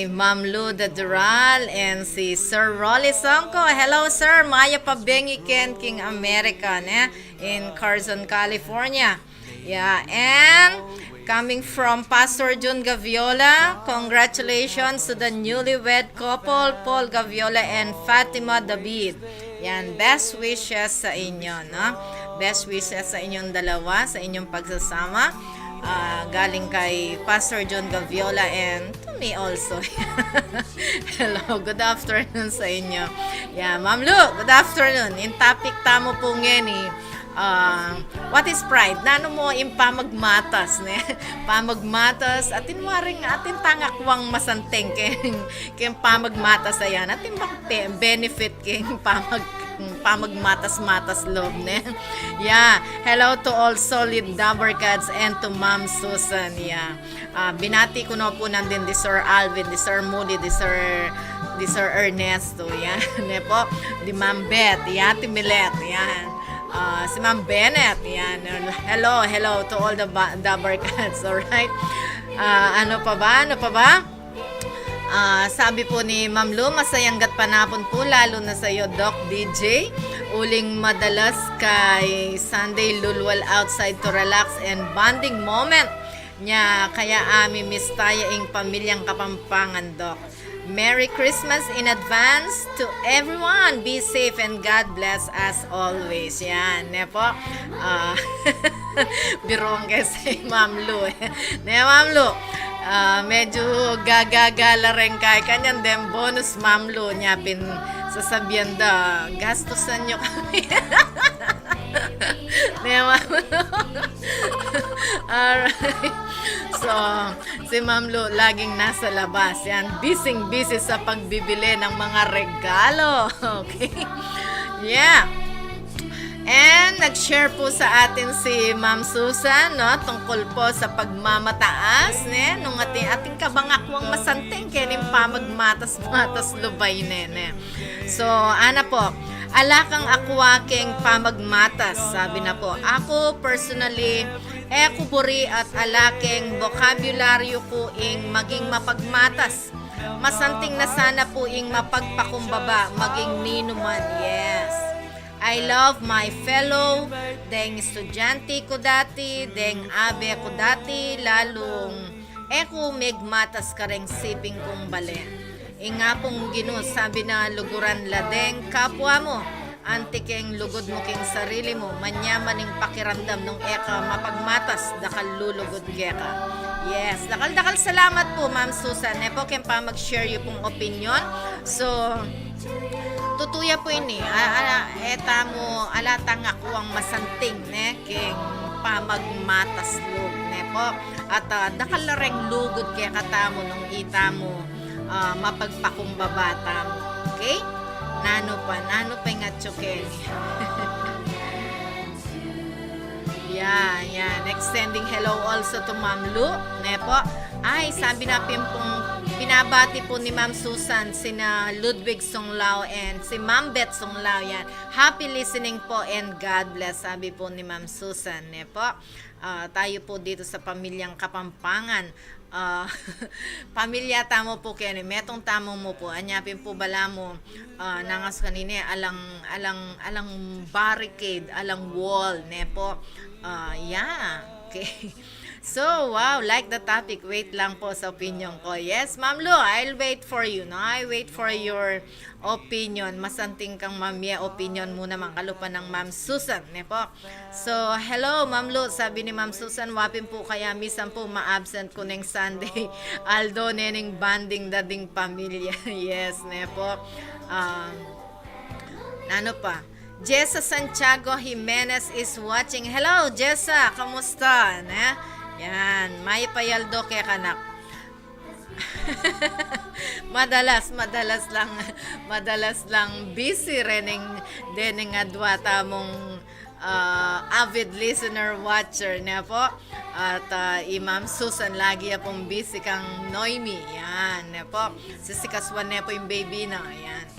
Ma'am Luda Dural and si Sir Rolly Songko. Hello, sir. Maya Pabengi Ken King American in Carson, California. Yeah, and coming from Pastor Jun Gaviola, congratulations to the newlywed couple, Paul Gaviola and Fatima David. Yan, best wishes sa inyo, no? Best wishes sa inyong dalawa, sa inyong pagsasama. Galing kay Pastor John Gaviola and to me also. Hello, good afternoon sa inyo. Yeah, Ma'am Lu, good afternoon. In topic tamo po ngayon what is pride? Nano mo yung pamagmatas, ne? Pamagmatas, atin waring atin tangakwang masanteng ken pamagmatas ayan. Atin benefit ken pamagmatas-matas loob, ne? Yeah, hello to all solid Dabarkads and to Ma'am Susan. Yeah. Binati ko na po nandin di Sir Alvin, di Sir Moody, di Sir Ernesto, yan. Ne po, di Ma'am Beth, yan, ti Milet, yan. Si Ma'am Bennett, yan. Hello to all the Dabarkads, alright? Ano pa ba? Sabi po ni Ma'am Lu, masayang gat panapon po, lalo na sa iyo, Doc DJ. Uling madalas kay Sunday lulwal outside to relax and bonding moment nya, kaya miss tayo ing Pamilyang Kapampangan, Doc. Merry Christmas in advance to everyone. Be safe and God bless us always. Yan, ne po. Birong kasi Ma'am Lu. Ne, Ma'am Lu. Medyo gagagala rin kay kanyan dem bonus Ma'am Lu nya pin sasabihan da gastusan nyo kami. Ne, Ma'am Lu. Alright. So, si Ma'am Lu laging nasa labas. Yan, busy sa pagbibili ng mga regalo. Okay? Yeah. And nag-share po sa atin si Ma'am Susan, no, tungkol po sa pagmamataas, ne, nung ating kabangakwang masanteng kening pamagmatas-matas lubay, ne. So, ana po, alakang akwaking pamagmatas, sabi na po. Ako personally, kuburi at alaking bokabularyo ko ing maging mapagmatas. Masanting na sana po ing mapagpakumbaba, maging ninuman, yes. I love my fellow, deng estudyante ko dati, deng abe ko dati, lalong ko megmatas ka ring siping kong balen. Inga pong Ginoo, sabi na luguran ladeng kapwa mo, antikeng lugod mo king sarili mo, manyamaning pakiramdam nung eka mapagmatas, dakal lulugod keka. Yes, dakal salamat po Ma'am Susan. Po ken pa mag-share yung pong opinion. So, tutuya po ini. Eta mo alatang ako ang masanting ne king pamagmatas loob ne po. At dakal reng lugod kaya katamo nung ita mo mapagpakumbaba mo. Okay? Nano pa nga tsuken. Yan. Extending hello also to Ma'am Lu. Ne po. Ay, sabi na pong binabati po ni Ma'am Susan, sina Ludwig Songlao and si Ma'am Beth Songlao yan. Happy listening po and God bless, sabi po ni Ma'am Susan. Po. Tayo po dito sa pamilyang Kapampangan. Pamilya tamo po kaya ni metong tamo mo po anyapin po bala mo nangas kanina alang barricade alang wall ne po yeah okay. So, wow, like the topic. Wait lang po sa opinion ko. Yes, Ma'am Lu, I'll wait for you, no? I wait for your opinion. Masanting kang mamya opinion muna mangkalupa ng Ma'am Susan, ne po? So, hello, Ma'am Lu. Sabi ni Ma'am Susan, wapin po kaya misan po ma-absent ko ng Sunday. Aldo, neneng banding dading pamilya. Yes, ne po? Ano pa? Jessa Santiago Jimenez is watching. Hello, Jessa. Kamusta? Ne? Yan, may payaldo kay kanak. madalas lang busy reneng deneng adwata mong avid listener watcher na po. At Imam Susan lagi pong busy kang Noemi. Yan, na po. Sisikaswan na po yung baby na. Yan.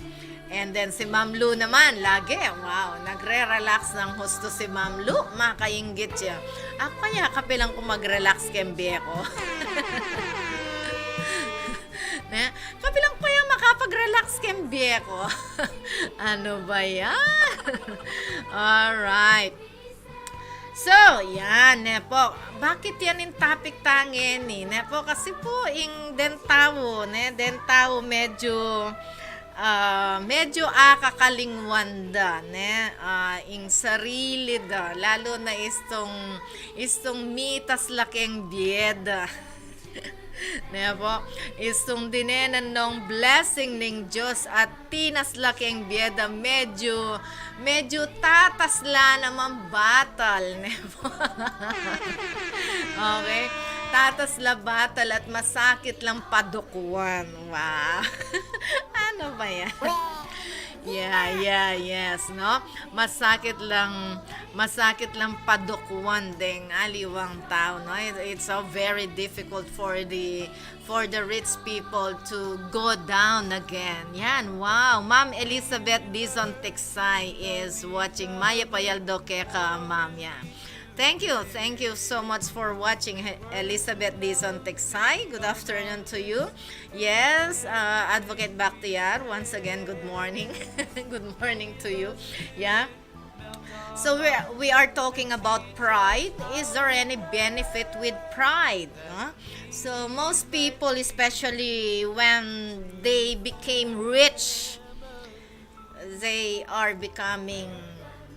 And then si Ma'am Lu naman, lagi, wow, nagre-relax ng husto si Ma'am Lu, makainggit siya. Ako kaya kapilang ko mag-relax kembe ko. Kapilang kaya makapag-relax kembe ko. Ano ba yan? Alright. So, yan, po. Bakit yan yung topic tangin ni? Po, kasi po, yung dentawo, medyo akakalingwanda ing sarili da lalo na istong mitas laking bieda po istong dinenan ng blessing ng Diyos at tinas laking bieda medyo tatasla naman batal po. Okay, tatas labatal at masakit lang padukuan. Wow. Ano ba yan? Yes, no? Masakit lang padukuan ding aliwang tao, no? It's so very difficult for the rich people to go down again. Yan, wow. Ma'am Elizabeth Dizon Texay is watching. Maya Payaldo Keka, ma'am, yan. Thank you so much for watching, Elizabeth Dizon Texay. Good afternoon to you. Yes, Advocate Bakhtiar, once again, good morning. Good morning to you. Yeah. So we are talking about pride. Is there any benefit with pride? Huh? So most people, especially when they became rich, they are becoming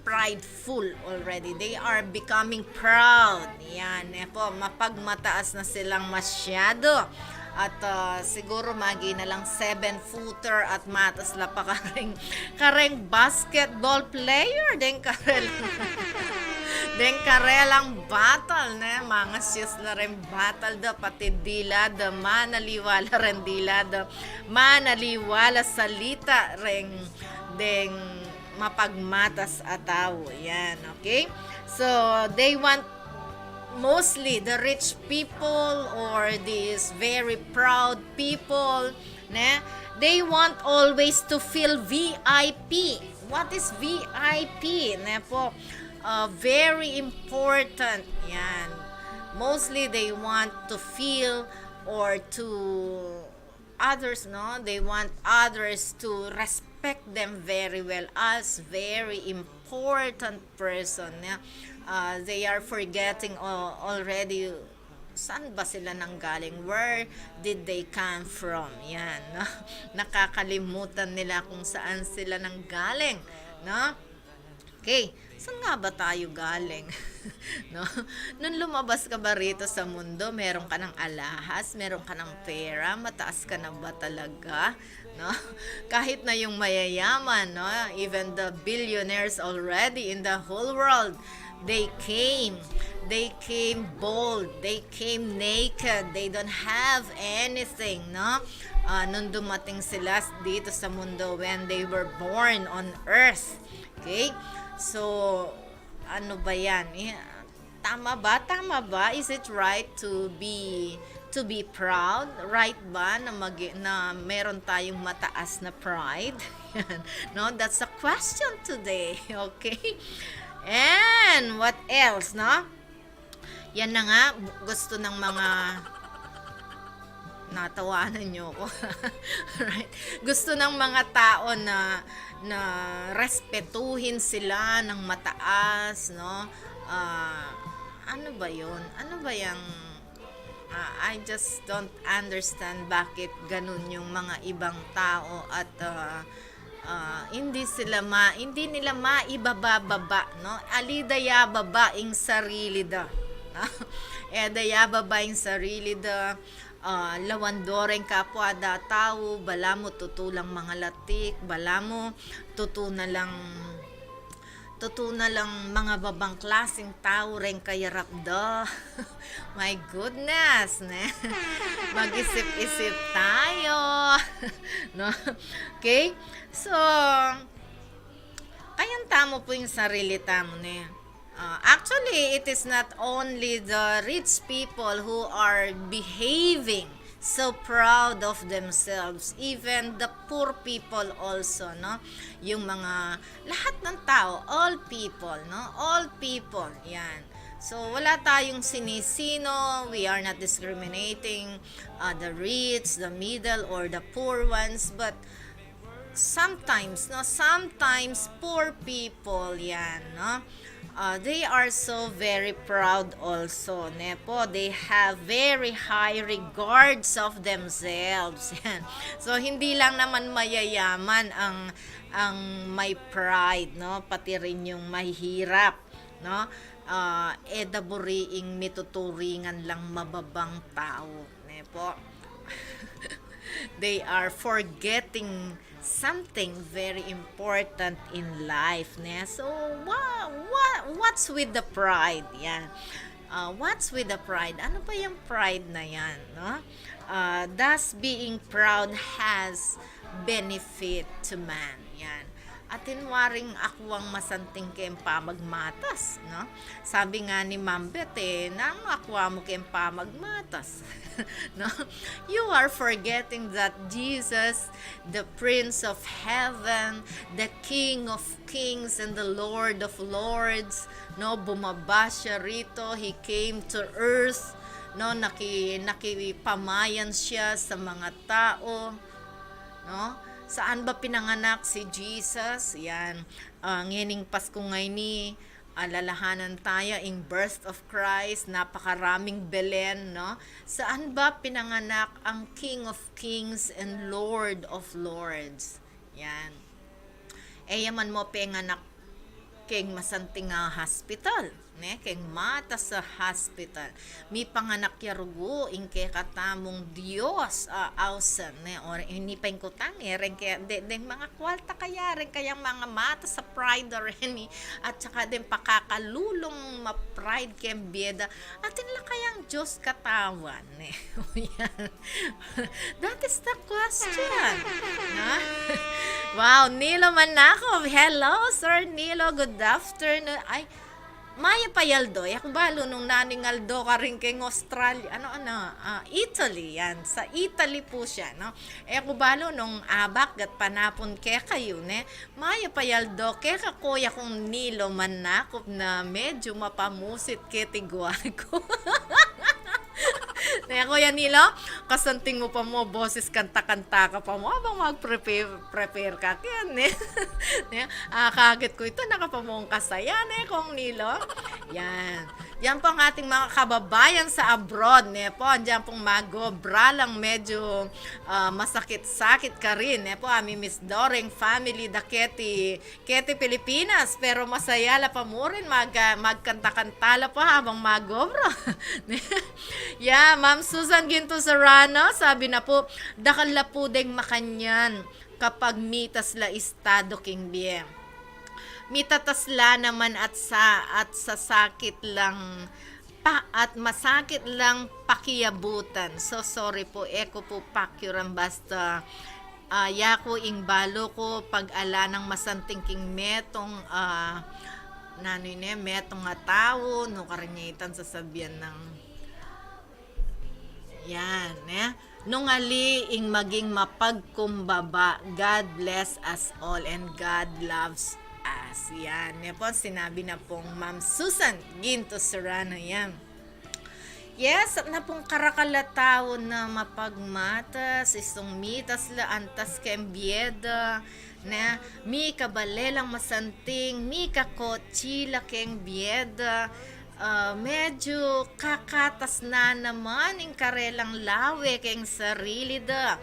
prideful already. They are becoming proud. Yan, po, mapagmataas na silang masyado. At siguro magi na lang 7-footer at matas la pa kareng basketball player. Den karelang battle ne mga sis la rin battle da pati dila da manaliwala rin dila da manaliwala salita rin deng mapagmatas ataw. Yan, okay? So, they want mostly the rich people or these very proud people, they want always to feel VIP. What is VIP? Po, very important. Yan. Mostly they want to feel or to others, no? They want others to respect them very well as very important person. They are forgetting already saan ba sila nanggaling? Where did they come from? Yan, no? Nakakalimutan nila kung saan sila nanggaling, no? Okay, saan nga ba tayo galing? No? Nung lumabas ka ba rito sa mundo, meron ka ng alahas, meron ka ng pera, mataas ka na ba talaga? No? Kahit na yung mayayaman, no? Even the billionaires already in the whole world, they came bold, they came naked, they don't have anything, no? Nung dumating sila dito sa mundo when they were born on earth. Okay? So, ano ba yan? Tama ba? Is it right to be to be proud, right ba na meron tayong mataas na pride? No, that's a question today, okay? And what else, no? Yan na nga, gusto ng mga natawanan nyo ko. Right? Gusto ng mga tao na respetuhin sila ng mataas, no? Ano ba yun? Ano ba yung I just don't understand bakit ganun yung mga ibang tao at hindi nila maibababa, no? Alidaya babaing sarili da. No? Daya babaing sarili da. Lawandoreng kapwa da tao, bala mo tutulang mga latik, bala mo tutuna lang mga babang klaseng tao rin kayarap da. My goodness, ne? Mag-isip-isip tayo. No? Okay? So, kayang tamo po yung sarili tamo, ne? Actually, it is not only the rich people who are behaving so proud of themselves, even the poor people also, no? Yung mga lahat ng tao, all people, no? All people, yan. So wala tayong sinisino, we are not discriminating the rich, the middle, or the poor ones, but sometimes poor people, yan, no? They are so very proud also, nepo. They have very high regards of themselves. So hindi lang naman mayayaman ang may pride, no? Pati rin yung mahihirap, no? Daburiing mituturingan lang mababang tao, nepo. They are forgetting something very important in life, ne? So what's with the pride? Yan. What's with the pride? Ano ba yung pride na yan, no? Thus being proud has benefit to man. Yan. Atin waring akwang masanting kempa magmatas, no? Sabi nga ni Mambet, nang akwa mo kempa magmatas. No? You are forgetting that Jesus, the Prince of Heaven, the King of Kings and the Lord of Lords, no, bumaba siya rito. He came to earth, no, nakipamayan siya sa mga tao, no? Saan ba pinanganak si Jesus? Yan, ngining Pasko ngayon ni alalahanan tayo in birth of Christ, napakaraming Belen, no? Saan ba pinanganak ang King of Kings and Lord of Lords? Yan. Yaman mo penganak keng masanting hospital, ne? Keng mata sa hospital. Mi panganak yarugo inke katamong Dios ausan, ne? Or ini pengkutang ren kaya den mga kwalta kaya ren kaya mga mata sa pride ren at saka den pakakalulong ma-pride kem bieda atin la kayang Diyos katawan, ne? That is the question. No? Wow, Nilo Manakov. Hello, Sir Nilo. Good afternoon. Ay, Maya Payaldo. Ako balo nung naningaldo ka rin kay Australia. Italy. Yan. Sa Italy po siya, no? Ako balo nung abak at panapon kaya kayo, ne? Maya Payaldo. Kaya kakuya kong Nilo Manakov na medyo mapamusit ketigwar ko. Kuya Nilo, kasanting mo pa mo, boses kanta-kanta ka pa mo, abang mag-prepare ka. Kaya, kagit ko ito, nakapamong kasaya, kong Nilo. Yan. Yan po ang ating mga kababayan sa abroad, po. Andiyan pong magobra lang medyo masakit-sakit ka rin, po. Ami Miss Doreng family, da Keti Pilipinas. Pero masaya la pa mo rin, magkanta-kanta la pa habang magobra. Yeah, Ma'am Susan Ginto Serrano, sabi na po, dakal la po deng makanyan kapag mitas la estado king bien. Mitatasla naman at sa sakit lang at masakit lang pakiabutan. So sorry po, eko po pakyuran basta yako ing balo ko pag-ala ng masantingking metong metong nga tao no karanyitan sasabihan ng Yan, nungali ing maging mapagkumbaba. God bless us all and God loves us. Yan, po sinabi na pong Ma'am Susan Ginto Serrano yan. Yes, at na pong karakalatao na mapagmatas, isong mitas la antas kembieda, na mi kabalelang masanting, mi kakotsila keng bieda, medyo kakatas na naman yung karelang lawe keng sarili da.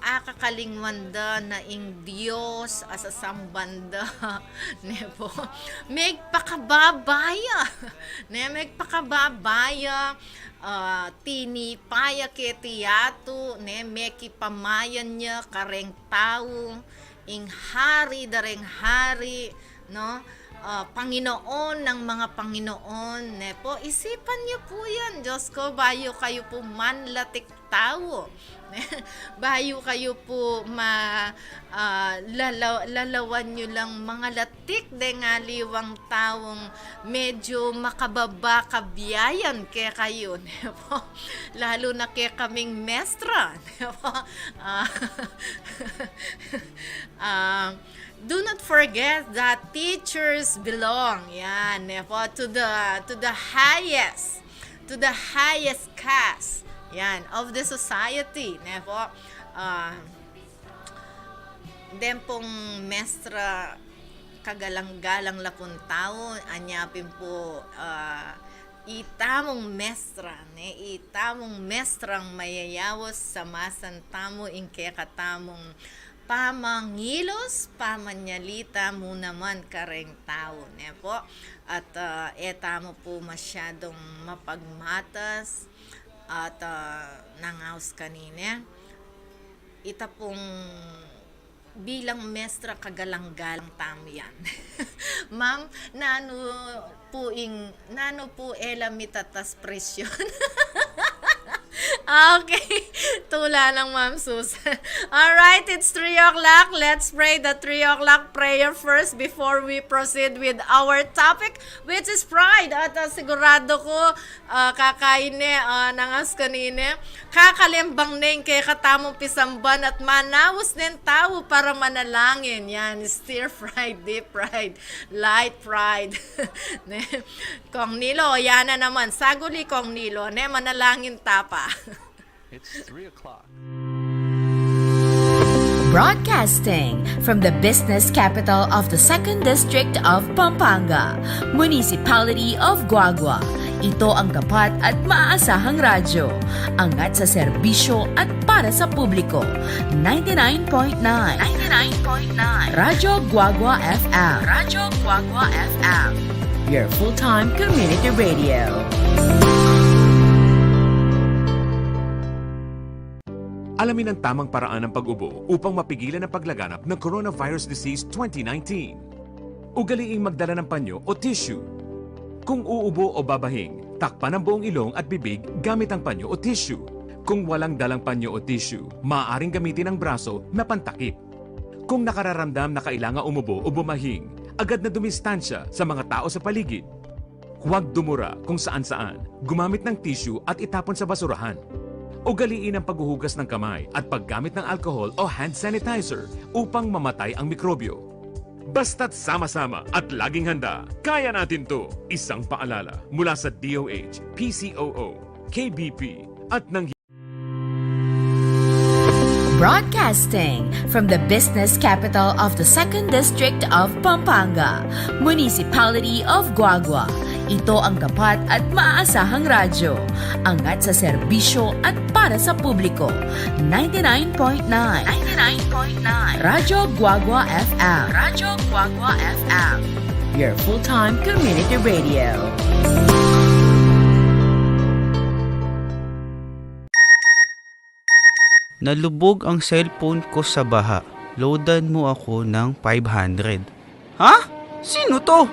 Akakalingwanda na ing Diyos asasambanda. Nepo. Megpakababaya. Megpakababaya. Tinipaya ke tiyato. Meki pamayan niya kareng tao. Ing hari dareng hari. No? Panginoon ng mga Panginoon. Po, isipan niyo po yan. Diyos ko, bayo kayo po manlatik tao. Bayo kayo po lalawan nyo lang mga latik de nga liwang taong medyo makababa kabiyayan kaya kayo. Po, lalo na kaya kaming mestra. Po, do not forget that teachers belong, yan, to the highest caste, yan, of the society, then pong mestra kagalang-galang lapon tao, anyapin po itamong mestrang mayayawos sa masantamo inke katamong pamangilos, pamanyalita mo naman kareng tao. Po. At etamo po masyadong mapagmatas at nangaus kanina. Ita pong bilang mestra kagalang-galang tamo yan. Ma'am, nano po mitatas presyon. Okay. Tula lang, Ma'am Susan. Alright, it's 3 o'clock. Let's pray the 3 o'clock prayer first before we proceed with our topic, which is pride. At sigurado ko, kakain nangas kanine, kakalembang ning kay katamong pisamban at manawos nin tao para manalangin. Yan, stir fried, deep fried, light fried. Kong Nilo, yan na naman. Saguli Kong Nilo, manalangin tapa. It's 3 o'clock. Broadcasting from the business capital of the 2nd District of Pampanga, Municipality of Guagua. Ito ang tapat at maaasahang radyo. Angat sa serbisyo at para sa publiko. 99.9 Radyo Guagua FM. Radyo Guagua FM. Your full-time community radio. Alamin ang tamang paraan ng pag-ubo upang mapigilan ang paglaganap ng Coronavirus Disease 2019. Ugaliing magdala ng panyo o tissue. Kung uubo o babahing, takpan ang buong ilong at bibig gamit ang panyo o tissue. Kung walang dalang panyo o tissue, maaaring gamitin ang braso na pantakip. Kung nakararamdam na kailangan umubo o bumahing, agad na dumistansya sa mga tao sa paligid. Huwag dumura kung saan-saan, gumamit ng tissue at itapon sa basurahan. Ugaliin ang paghuhugas ng kamay at paggamit ng alcohol o hand sanitizer upang mamatay ang mikrobyo. Basta't sama-sama at laging handa, kaya natin to! Isang paalala mula sa DOH, PCOO, KBP at ng Broadcasting from the business capital of the 2nd District of Pampanga, Municipality of Guagua. Ito ang tapat at maaasahang radyo. Angat sa serbisyo at para sa publiko. 99.9 Radyo Guagua FM. Radyo Guagua FM. Your full-time community radio. Nalubog ang cellphone ko sa baha. Loadan mo ako ng 500. Ha? Sino to?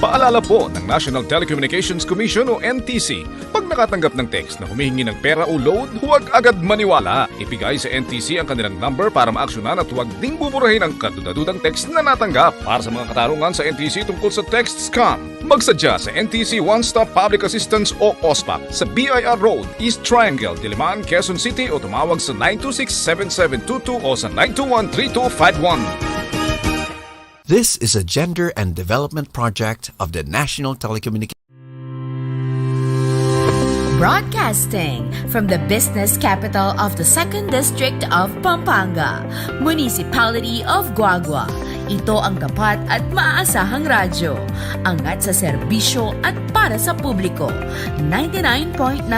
Paalala po ng National Telecommunications Commission o NTC, pag nakatanggap ng text na humihingi ng pera o load, huwag agad maniwala. Ibigay sa NTC ang kanilang number para maaksyonan at huwag ding buburahin ang kadudadudang text na natanggap. Para sa mga katarungan sa NTC tungkol sa text scam, magsadya sa NTC One Stop Public Assistance o OSPAP sa BIR Road, East Triangle, Diliman, Quezon City o tumawag sa 926-7722 o sa 921-3251. This is a gender and development project of the National Telecommunications. Broadcasting from the business capital of the 2nd District of Pampanga, Municipality of Guagua. Ito ang tapat at maaasahang radyo. Angat sa serbisyo at para sa publiko. 99.9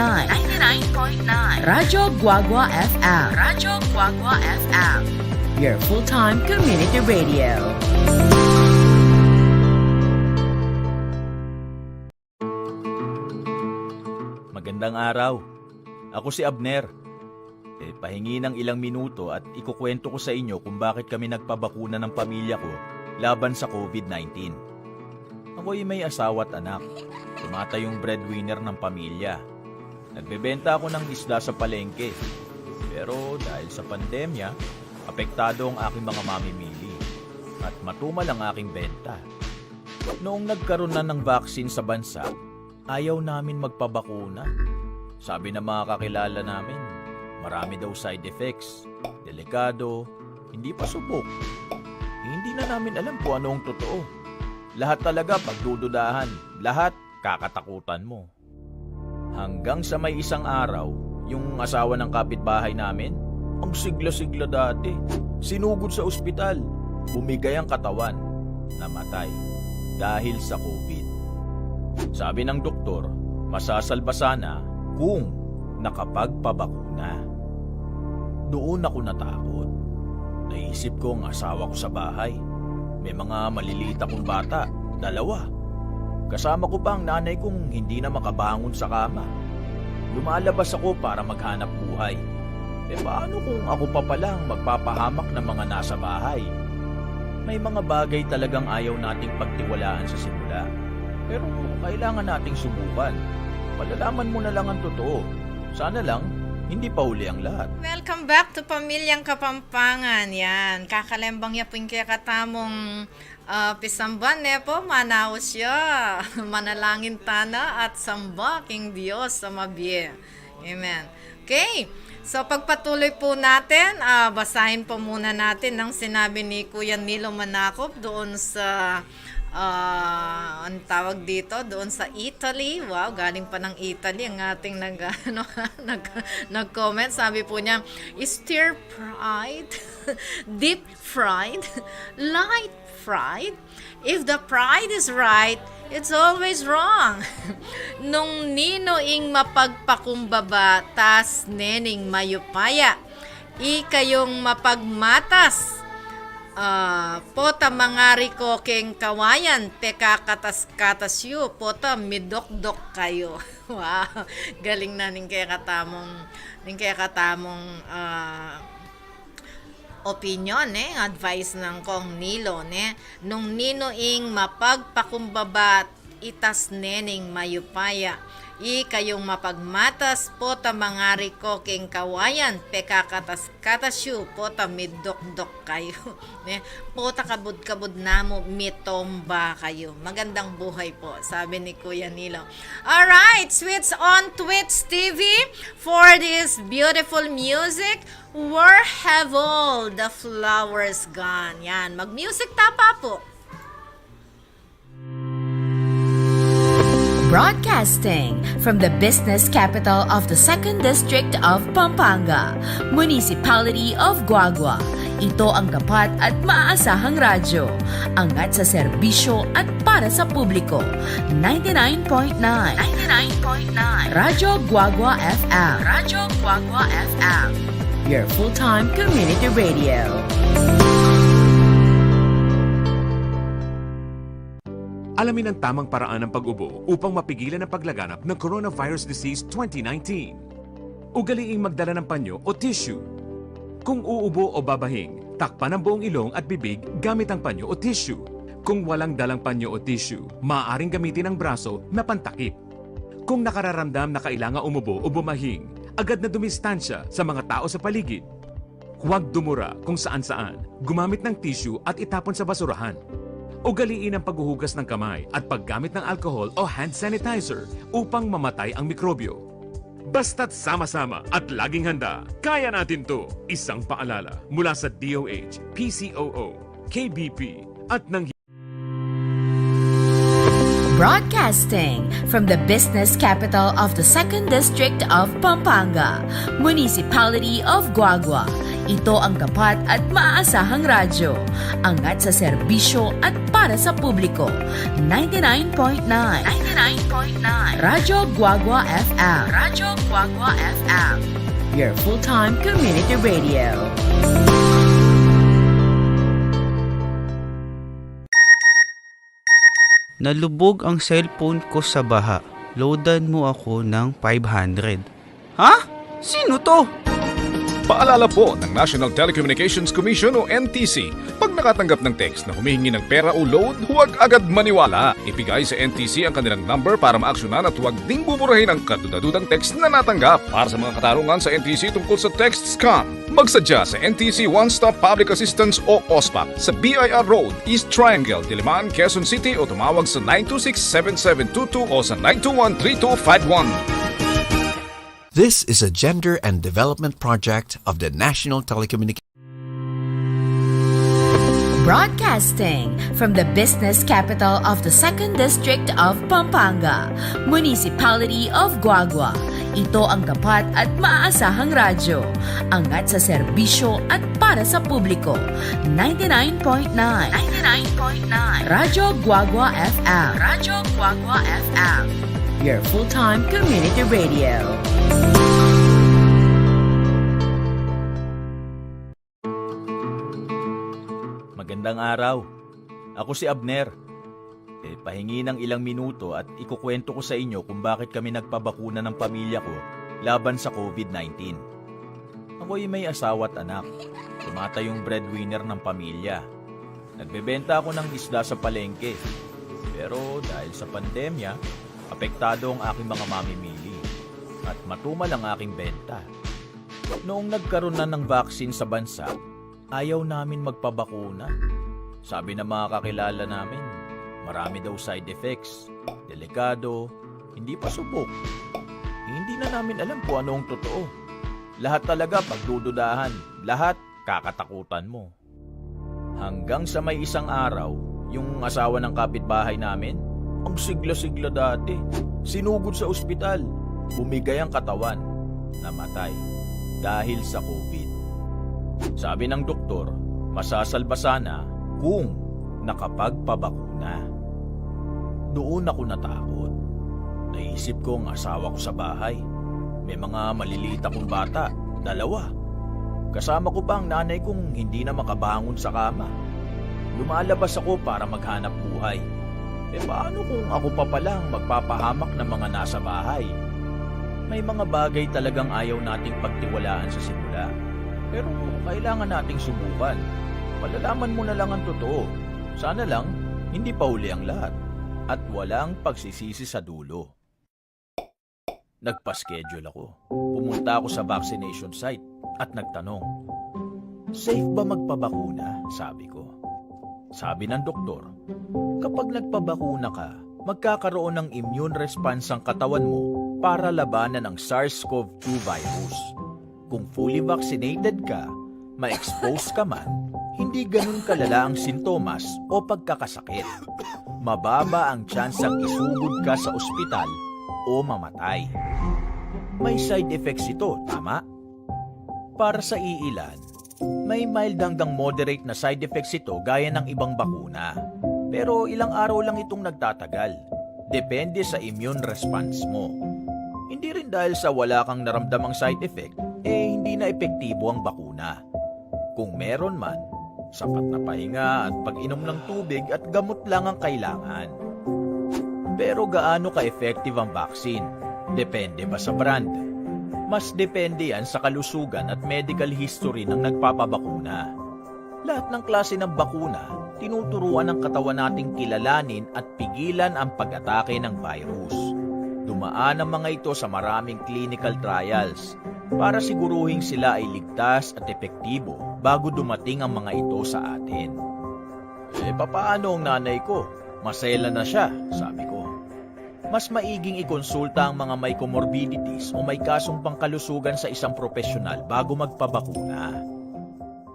Radyo Guagua FM. Radyo Guagua FM. Your full-time community radio. Magandang araw. Ako si Abner. Pahingi ng ilang minuto at ikukwento ko sa inyo kung bakit kami nagpabakuna ng pamilya ko laban sa COVID-19. Ako'y may asawa at anak. Tumatayong breadwinner ng pamilya. Nagbebenta ako ng isda sa palengke. Pero dahil sa pandemya, apektado ang aking mga mamimili at matumal ang aking benta. Noong nagkaroon na ng vaccine sa bansa, ayaw namin magpabakuna. Sabi ng mga kakilala namin, marami daw side effects, delikado, hindi pa subok. Hindi na namin alam kung ano ang totoo. Lahat talaga pagdududahan, lahat kakatakutan mo. Hanggang sa may isang araw, yung asawa ng kapitbahay namin, ang sigla-sigla dati, sinugod sa ospital, bumigay ang katawan, namatay dahil sa COVID. Sabi ng doktor, masasalba sana kung nakapagpabakuna. Doon ako natakot. Naisip ko ang asawa ko sa bahay. May mga maliliit akong bata, 2. Kasama ko pa ang nanay kong hindi na makabangon sa kama. Lumalabas ako para maghanap buhay. Paano kung ako pa palang magpapahamak ng mga nasa bahay? May mga bagay talagang ayaw nating pagtiwalaan sa simula. Pero kailangan nating subukan. Malalaman mo na lang ang totoo. Sana lang, hindi pa huli ang lahat. Welcome back to Pamilyang Kapampangan. Yan, kakalembang yapin kaya katamong pisamban po, manaos siya. Manalangin tana at samba king Diyos sa mabiye. Amen. Okay. So pagpatuloy po natin, basahin po muna natin ang sinabi ni Kuya Nilo Manakop doon sa ang tawag dito, doon sa Italy. Wow, galing pa ng Italy ang ating nag-comment. Sabi po niya, stir fried, deep fried, light fried. If the pride is right, it's always wrong. Nung ninoing mapagpakumbaba, tas nening mayupaya. Ikayong mapagmatas. Pota mangari ko keng kawayan, peka katas-katasyo, pota midok-dok kayo. Wow, galing na ning kaya katamong opinion, advice ng Kong Nilo, nung ninoing mapagpakumbaba, itas nening mayupaya. Kayong mapagmatas, pota mangari ko king kawayan, peka katas-katasyo, pota midok-dok kayo. Pota kabud-kabud namo, mitomba kayo. Magandang buhay po, sabi ni Kuya Nilo. Alright, switch on Twitch TV for this beautiful music. Where have all the flowers gone? Yan, mag-music tapa po. Broadcasting from the business capital of the 2nd District of Pampanga, Municipality of Guagua. Ito ang tapat at maaasahang radyo. Angat sa serbisyo at para sa publiko. 99.9 Radyo Guagua FM. Radyo Guagua FM. Your full-time community radio. Alamin ang tamang paraan ng pag-ubo upang mapigilan ang paglaganap ng Coronavirus Disease 2019. Ugaliing magdala ng panyo o tissue. Kung uubo o babahing, takpan ang buong ilong at bibig gamit ang panyo o tissue. Kung walang dalang panyo o tissue, maaaring gamitin ang braso na pantakip. Kung nakararamdam na kailangan umubo o bumahing, agad na dumistansya sa mga tao sa paligid. Huwag dumura kung saan-saan, gumamit ng tissue at itapon sa basurahan. Ugaliin ang paghuhugas ng kamay at paggamit ng alcohol o hand sanitizer upang mamatay ang mikrobyo. Basta't sama-sama at laging handa, kaya natin to! Isang paalala mula sa DOH, PCOO, KBP at ng Broadcasting from the business capital of the 2nd District of Pampanga, Municipality of Guagua. Ito ang tapat at maaasahang radyo. Angat sa serbisyo at para sa publiko. 99.9 Radyo Guagua FM. Radyo Guagua FM. Your full-time community radio. Nalubog ang cellphone ko sa baha. Loadan mo ako ng 500. Ha? Sino to? Paalala po ng National Telecommunications Commission o NTC, pag nakatanggap ng text na humihingi ng pera o load, huwag agad maniwala. Ibigay sa NTC ang kanilang number para maaksyonan at huwag ding buburahin ang kadudadudang text na natanggap. Para sa mga katarungan sa NTC tungkol sa text scam, magsadya sa NTC One Stop Public Assistance o OSPAP sa BIR Road, East Triangle, Diliman, Quezon City o tumawag sa 926-7722 o sa 921-3251. This is a gender and development project of the National Telecommunications. Broadcasting from the business capital of the 2nd District of Pampanga, Municipality of Guagua. Ito ang tapat at maaasahang radyo. Angat sa serbisyo at para sa publiko. 99.9 Radyo Guagua FM. Radyo Guagua FM. Your full-time community radio. Magandang araw. Ako si Abner. Pahingi ng ilang minuto at ikukwento ko sa inyo kung bakit kami nagpabakuna ng pamilya ko laban sa COVID-19. Ako'y may asawa at anak. Tumatayong breadwinner ng pamilya. Nagbebenta ako ng isda sa palengke. Pero dahil sa pandemya, apektado ang aking mga mamimili at matumal ang aking benta. Noong nagkaroon na ng vaccine sa bansa, ayaw namin magpabakuna. Sabi ng mga kakilala namin, marami daw side effects, delikado, hindi pa subok. Hindi na namin alam kung ano ang totoo. Lahat talaga pagdududahan, lahat kakatakutan mo. Hanggang sa may isang araw, yung asawa ng kapitbahay namin, ang sigla-sigla dati, sinugod sa ospital, bumigay ang katawan, namatay dahil sa COVID. Sabi ng doktor, masasalba sana kung nakapagpabakuna. Doon ako natakot. Naisip ko ang asawa ko sa bahay. May mga maliliit akong bata, 2. Kasama ko pa ang nanay kong hindi na makabangon sa kama. Lumalabas ako para maghanap buhay. Paano kung ako pa palang magpapahamak ng mga nasa bahay? May mga bagay talagang ayaw nating pagtiwalaan sa simula. Pero kailangan nating subukan. Malalaman mo na lang ang totoo. Sana lang, hindi pa huli ang lahat. At walang pagsisisi sa dulo. Nagpa-schedule ako. Pumunta ako sa vaccination site at nagtanong, safe ba magpabakuna? Sabi ko. Sabi ng doktor, kapag nagpabakuna ka, magkakaroon ng immune response ang katawan mo para labanan ang SARS-CoV-2 virus. Kung fully vaccinated ka, ma-expose ka man, hindi ganun kalala ang sintomas o pagkakasakit. Mababa ang tsansang isugod ka sa ospital o mamatay. May side effects ito, tama? Para sa iilan, may mild hanggang moderate na side effects ito gaya ng ibang bakuna. Pero ilang araw lang itong nagtatagal. Depende sa immune response mo. Hindi rin dahil sa wala kang naramdamang side effect, hindi na epektibo ang bakuna. Kung meron man, sapat na pahinga at pag-inom ng tubig at gamot lang ang kailangan. Pero gaano ka-effective ang vaccine? Depende ba sa brand? Mas depende yan sa kalusugan at medical history ng nagpapabakuna. Lahat ng klase ng bakuna, tinuturuan ng katawan nating kilalanin at pigilan ang pag-atake ng virus. Dumaan ang mga ito sa maraming clinical trials para siguruhin sila ay ligtas at epektibo bago dumating ang mga ito sa atin. Papaano ang nanay ko? Masela na siya, sabi ko. Mas maiging ikonsulta ang mga may comorbidities o may kasong pangkalusugan sa isang profesional bago magpabakuna.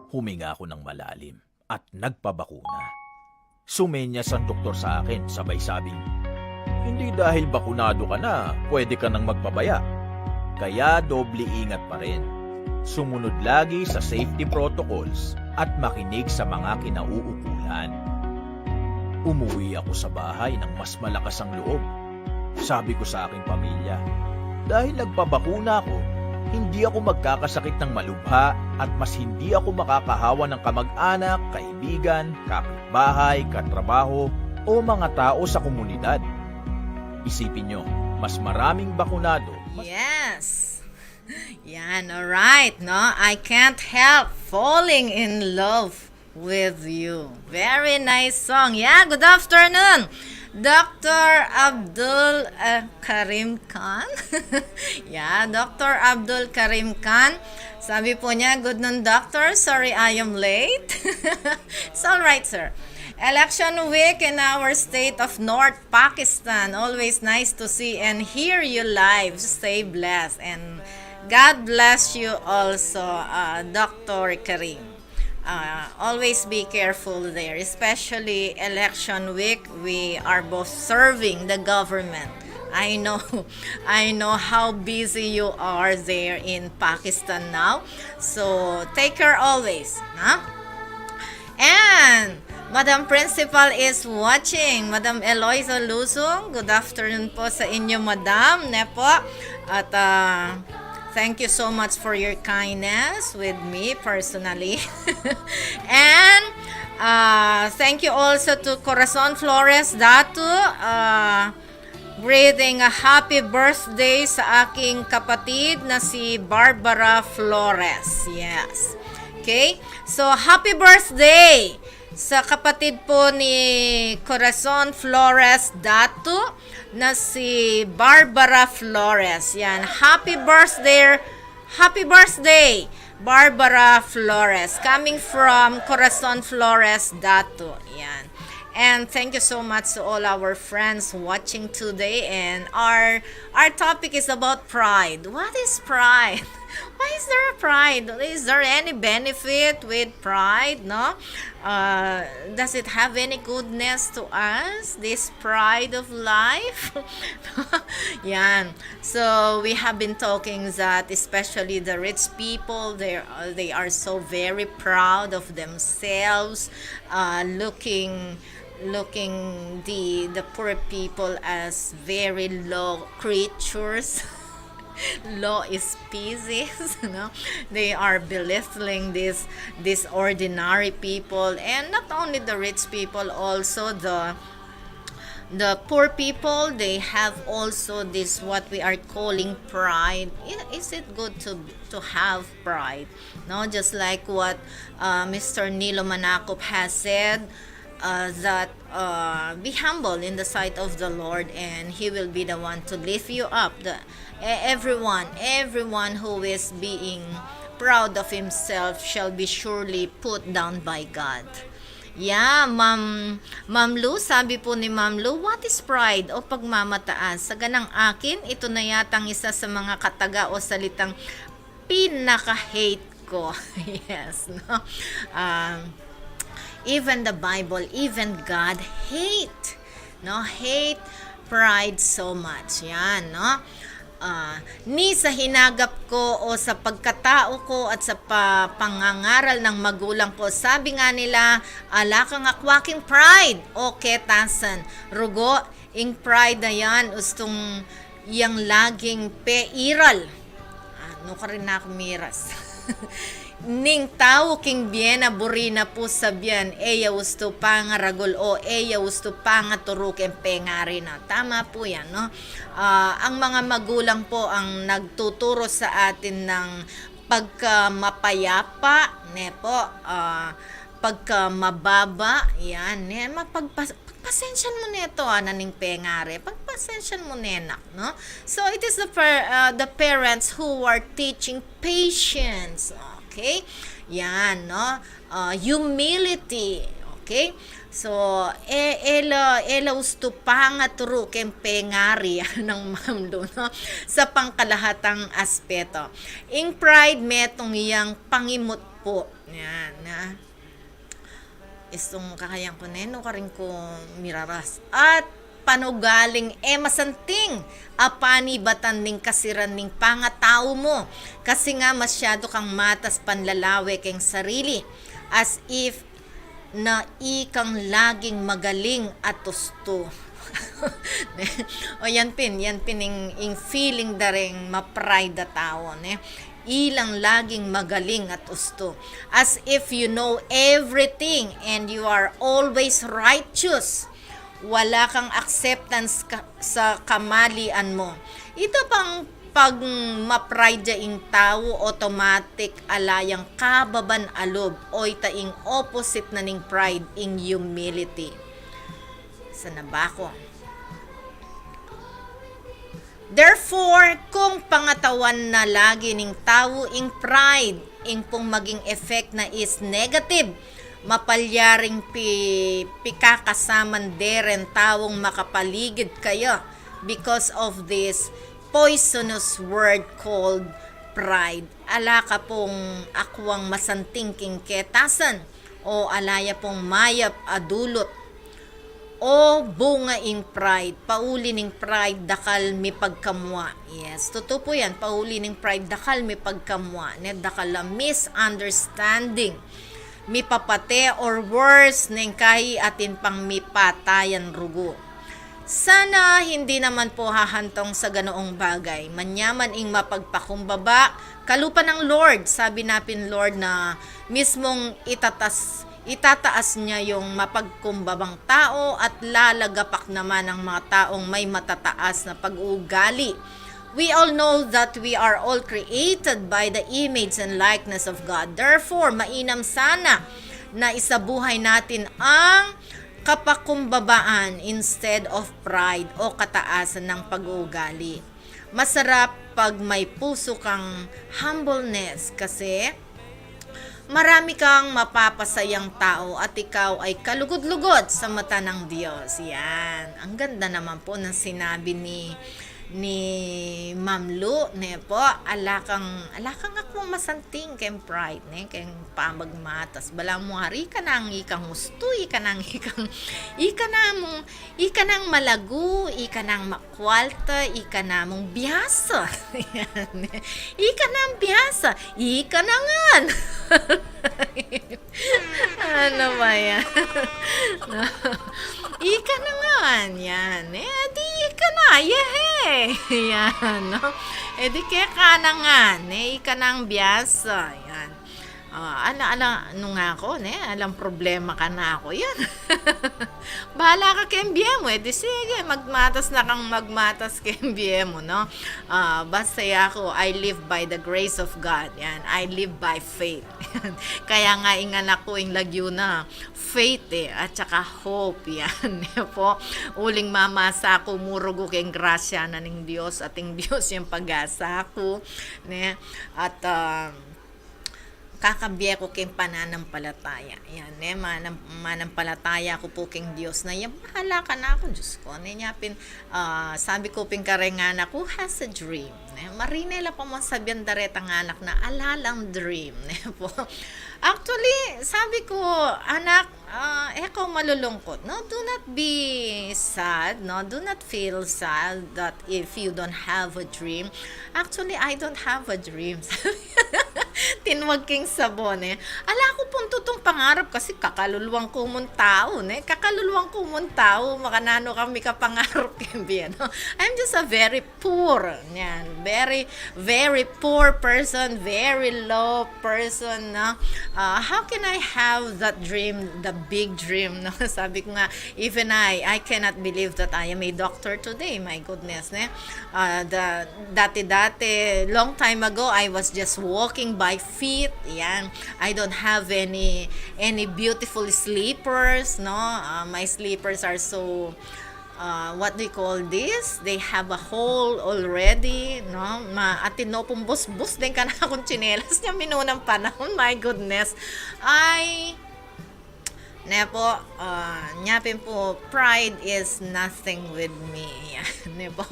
Huminga ako ng malalim at nagpabakuna. Sumenyas ang doktor sa akin, sabay sabing, hindi dahil bakunado ka na, pwede ka nang magpabaya. Kaya doble ingat pa rin. Sumunod lagi sa safety protocols at makinig sa mga kinauukulan. Umuwi ako sa bahay ng mas malakas ang loob. Sabi ko sa aking pamilya, dahil nagpabakuna ako, hindi ako magkakasakit ng malubha at mas hindi ako makakahawa ng kamag-anak, kaibigan, kapitbahay, katrabaho o mga tao sa komunidad. Isipin nyo, mas maraming bakunado. Yes. Yan, alright, no? I can't help falling in love with you. Very nice song. Yeah, good afternoon, Dr. Abdul Karim Khan. Yeah, Dr. Abdul Karim Khan. Sabi po niya, good noon, doctor. Sorry I am late. It's alright, sir. Election week in our state of North Pakistan. Always nice to see and hear you live. Stay blessed. And God bless you also, Dr. Karim. Always be careful there, especially election week. We are both serving the government. I know how busy you are there in Pakistan now. So take care always, huh? And Madam Principal is watching. Madam Eloisa Luzong, good afternoon po sa inyo, Madam Nepo. At thank you so much for your kindness with me personally. And thank you also to Corazon Flores Datu. Greeting a happy birthday sa aking kapatid na si Barbara Flores. Yes. Okay? So, happy birthday sa kapatid po ni Corazon Flores Datu na si Barbara Flores. Yan. Happy birthday, Barbara Flores. Coming from Corazon Flores Datu. Yan. And thank you so much to all our friends watching today. And our topic is about pride. What is pride? Why is there a pride? Is there any benefit with pride? No? Does it have any goodness to us? This pride of life? Yan. So we have been talking that especially the rich people, they are so very proud of themselves, looking the poor people as very low creatures. Low species, no? They are belittling these ordinary people, and not only the rich people, also the poor people. They have also this what we are calling pride. Is it good to have pride? No, just like what Mr. Nilo Manakop has said. That be humble in the sight of the Lord, and He will be the one to lift you up. Everyone who is being proud of himself shall be surely put down by God. Yeah, Ma'am Lu, sabi po ni Ma'am Lu, what is pride o pagmamataas? Sa ganang akin, ito na yatang isa sa mga kataga o salitang pinaka-hate ko. Yes, no? Even the Bible, even God hate pride so much. Yan, no? Ni sa hinagap ko o sa pagkatao ko at sa pangangaral ng magulang ko, sabi nga nila, ala kang akwaking pride o ketasan. Rugo, ing pride na yan, ustong yang laging peiral. Ano ka rin na miras. Ning tao king bien burina po sabian eya gusto pangaragol o eya gusto pangaturuk empengari na. Tama po yan, no? Ang mga magulang po ang nagtuturo sa atin ng pagkamapayapa, pagka mababa, yan, pagpasensyan mo neto, naning pengare, pagpasensyan mo nenak, no? So, it is the parents who are teaching patience, okay? Yan, no? Humility, okay? So, ela usto pangaturo ken pengari ng mamlo, no? Sa pangkalahatang aspeto. In pride, metong iyang pangimot po. Yan, na. Istong kakayang ko neno ka rin ko miraras. At panugaling masanting apani batan ning kasiran ning pangatao mo. Kasi nga masyado kang matas panlalawe keng sarili. As if na ikang laging magaling at tusto. O yan pin ing feeling daring ma-pride da tao, ne? Ilang laging magaling at usto. As if you know everything and you are always righteous. Wala kang acceptance sa kamalian mo. Ito pang pag ma-pride ing tao, automatic alayang kababan alob o itaing opposite na ning pride ing humility. Sa nabako. Therefore, kung pangatawan na lagi ning tao ing pride, ing pong maging effect na is negative, mapalyaring pikakasaman deren tawong makapaligid kayo because of this poisonous word called pride. Ala ka pong akwang masanting ketasan o alaya pong mayap adulot o bunga ing pride. Pauli ning pride dakal mi pagkamwa. Yes, totoo po yan. Pauli ning pride dakal mi pagkamwa. Dakal misunderstanding. Mi papate or worse ning kahi atin pang mi patayan rugo. Sana hindi naman po hahantong sa ganoong bagay. Manyaman ing mapagpakumbaba, kalupa ng Lord. Sabi napin Lord na mismong itataas niya yung mapagkumbabang tao at lalagapak naman ang mga taong may matataas na pag-uugali. We all know that we are all created by the image and likeness of God. Therefore, mainam sana na isabuhay natin ang kapakumbabaan instead of pride o kataasan ng pag-uugali. Masarap pag may puso kang humbleness kasi marami kang mapapasayang tao at ikaw ay kalugod-lugod sa mata ng Diyos. Yan. Ang ganda naman po ng sinabi ni Ma'am Lu, ne po, alakang ako masanting ken pride, ne, ken pamagmatas. Bala mo hari ka nang ikang gusto, ika nang malagu, ika nang makwalta, ika namong biyasa. Yan. Ika nang biyasa, ika nangan. Ano ba yan? Ika nangan, yan. Di ika na, yehe. Yan, no? Di kaya ka nangan, ika nang biyasa. Yan. Ano nga ako, alam problema ka na ako, yan. Bahala ka kay MBM mo, di sige, magmatas na kang magmatas kay MBM mo, no? Basta ako, I live by the grace of God, yan. I live by faith. Kaya nga inganak ko ing lagyo na faith at saka hope, yan. Po, uling mamasa ko, murugo kayong grasya na ng Diyos at ng Diyos yung pag-asa ko, ne? At kakabiya ko kayong pananampalataya. Yan, manampalataya ko po kayong Diyos na yan. Bahala ka na ako, Diyos ko. Sabi ko ping karengan ako, who has a dream? Marinela pa mo sabihan daret ang anak na alalang dream. Actually, sabi ko, anak, ikaw malulungkot. No? Do not be sad. No? Do not feel sad that if you don't have a dream. Actually, I don't have a dream. Tinwag king sabon, Ala ko pong tutong pangarap kasi kakaluluwang ko mong tao, Kakaluluwang ko mong tao, makanano kami kapangarap kaya, no? I'm just a very poor, very, very poor person, very low person, no? How can I have that dream, the big dream, no? Sabi ko nga, even I cannot believe that I am a doctor today, my goodness, Dati, long time ago, I was just walking by my feet. Yan. I don't have any beautiful slippers, no? My slippers are so what do you call this? They have a hole already, no? Atino pong bus-bus din ka na akong tsinelas niya minunang panahon. My goodness. Nepo, nyapin po, pride is nothing with me. Nepo,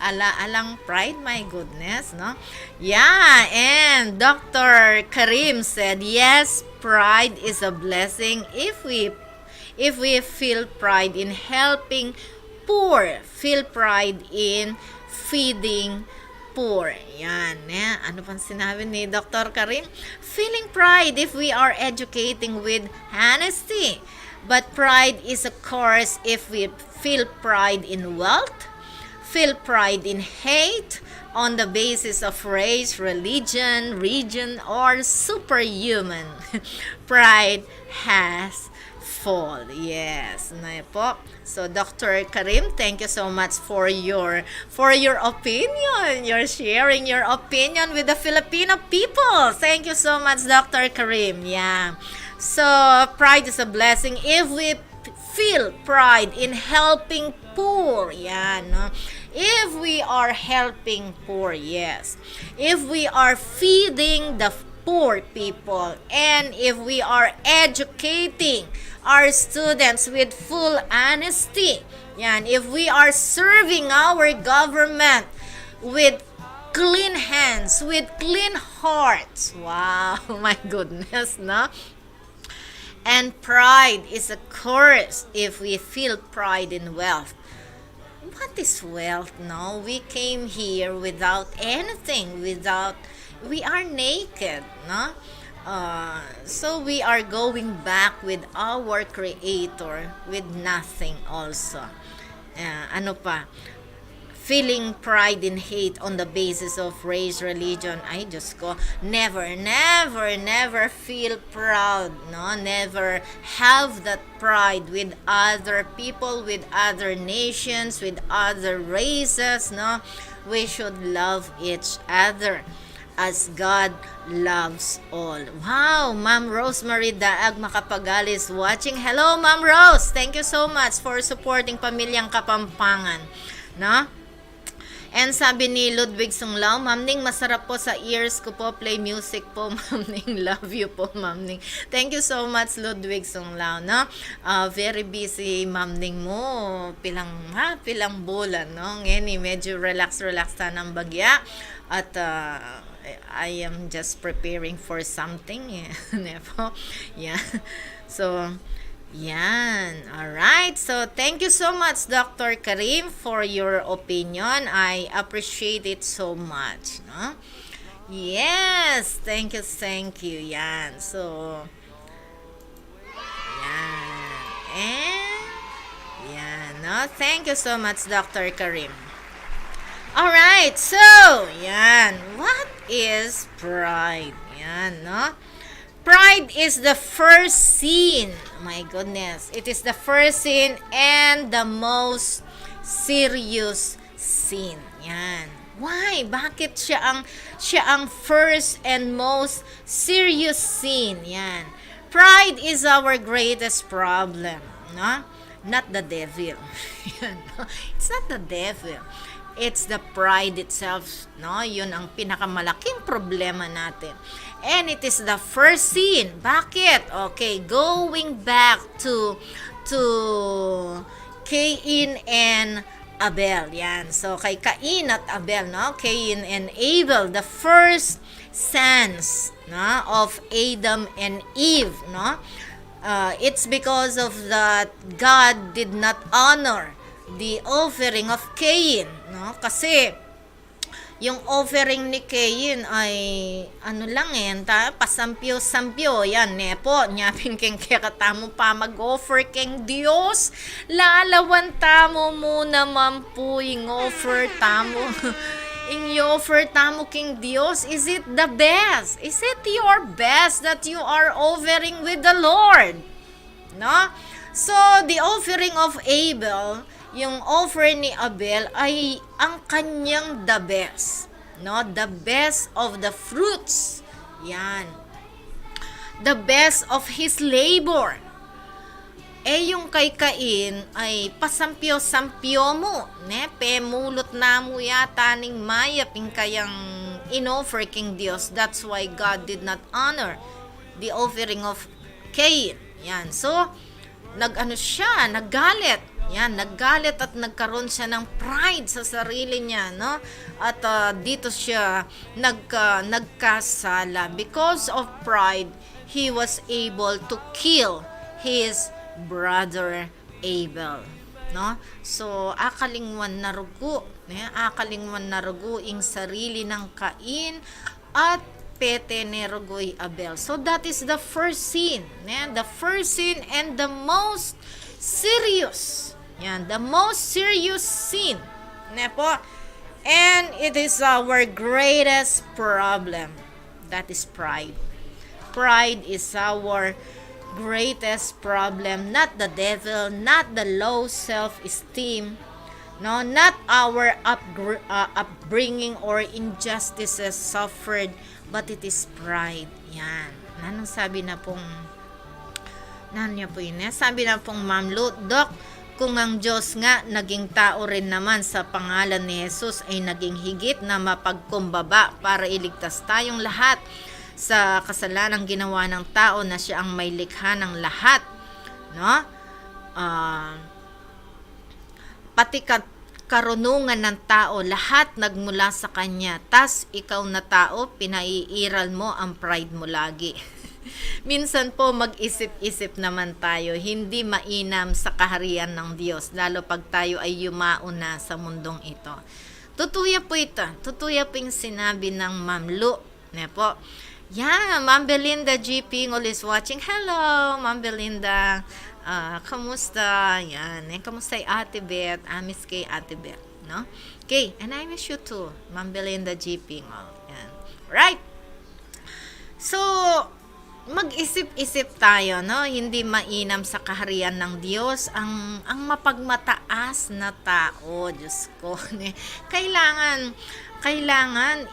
alang pride, my goodness, no? Yeah, and Dr. Karim said, yes, pride is a blessing if we feel pride in helping poor, feel pride in feeding poor. Yan. Ano pang sinabi ni Dr. Karim? Feeling pride if we are educating with honesty. But pride is a course if we feel pride in wealth, feel pride in hate on the basis of race, religion, region, or superhuman. Pride has fall. Yes, na po. So Dr. Karim, thank you so much for your opinion. You're sharing your opinion with the Filipino people. Thank you so much, Dr. Karim. Yeah. So pride is a blessing if we feel pride in helping poor. Yeah, no? If we are helping poor, yes. If we are feeding the poor people, and if we are educating our students with full honesty, yan, if we are serving our government with clean hands, with clean hearts, wow, my goodness, no? And pride is a curse if we feel pride in wealth. What is wealth? No, we came here without anything, we are naked, no? So we are going back with our Creator with nothing also. Ano pa? Feeling pride and hate on the basis of race, religion. Ay, Diyos ko. Never feel proud, no? Never have that pride with other people, with other nations, with other races, no? We should love each other as God loves all. Wow, Ma'am Rosemary Daag Makapagal is watching. Hello, Ma'am Rose. Thank you so much for supporting Pamilyang Kapampangan. No? And sabi ni Ludwig Sunglao, Ma'am Ning, masarap po sa ears ko po. Play music po, Ma'am Ning. Love you po, Ma'am Ning. Thank you so much, Ludwig Sunglao. No? Very busy, Ma'am Ning mo. Pilang bulan, no? Ngayon, medyo relax na ng bagya. At I am just preparing for something. Yeah. So, yan. Alright. So, thank you so much, Dr. Karim, for your opinion. I appreciate it so much. No? Yes. Thank you. Yan. So, yan. And, yan. No? Thank you so much, Dr. Karim. Alright, so, yan. What is pride? Yan, no? Pride is the first sin. My goodness. It is the first sin and the most serious sin. Yan. Why? Bakit siya ang first and most serious sin? Yan. Pride is our greatest problem, no? Not the devil. Yan, no? It's not the devil. It's the pride itself, no? Yun ang pinakamalaking problema natin. And it is the first sin. Bakit? Okay, going back to Cain and Abel. Yan. So, kay Cain at Abel, no? Cain and Abel, the first sons, no? Of Adam and Eve, no? It's because of that God did not honor the offering of Cain, no? Kasi yung offering ni Cain ay ano lang pasampyo-sampyo yan po nyapin keng kakatamo pa mag-offer keng Dios, lalawan tamo muna mampu ing offer tamo ing offer tamo king Dios. Is it the best? Is it your best that you are offering with the Lord? No? So the offering of Abel, yung offer ni Abel ay ang kanyang the best, no? The best of the fruits. Yan. The best of his labor. Yung kay Cain ay pasampyo-sampyo mo. Pemulot na mo yata ning maya ping kayang inoffer king Dios. That's why God did not honor the offering of Cain. Yan. So, naggalit. Yan, naggalit at nagkaroon siya ng pride sa sarili niya, no? At dito siya nagkasala. Because of pride, he was able to kill his brother Abel, no? So akalingwan na rugo, akalingwan na rugo ing sarili ng Cain at pete ni rugoy Abel. So that is the first sin, the first sin and the most serious. Yan, the most serious sin, po. And it is our greatest problem. That is pride. Pride is our greatest problem, not the devil, not the low self-esteem, no, not our upbringing or injustices suffered, but it is pride. Yan. Nanong sabi na pong sabi na pong Ma'am Lu, Doc, kung ang Diyos nga naging tao rin naman sa pangalan ni Jesus ay naging higit na mapagkumbaba para iligtas tayong lahat sa kasalanang ginawa ng tao na siya ang may likha ng lahat, no? Pati karunungan ng tao, lahat nagmula sa kanya. Tas ikaw na tao, pinaiiral mo ang pride mo lagi. Minsan po mag-isip-isip naman tayo, hindi mainam sa kaharian ng Diyos, lalo pag tayo ay yumao na sa mundong ito. Tutuya po ito. Tutuya po yung sinabi ng Ma'am Lu. Po. Yeah, Ma'am Belinda GP is watching. Hello, Ma'am Belinda. Kamusta? Yan. Kamusta ay Ate Beth? Miss kay Ate Beth. No? Okay, and I miss you too, Ma'am Belinda GP. Yan. Right. So, mag-isip-isip tayo, no? Hindi mainam sa kaharian ng Diyos ang mapagmataas na tao, Diyos ko. Kailangan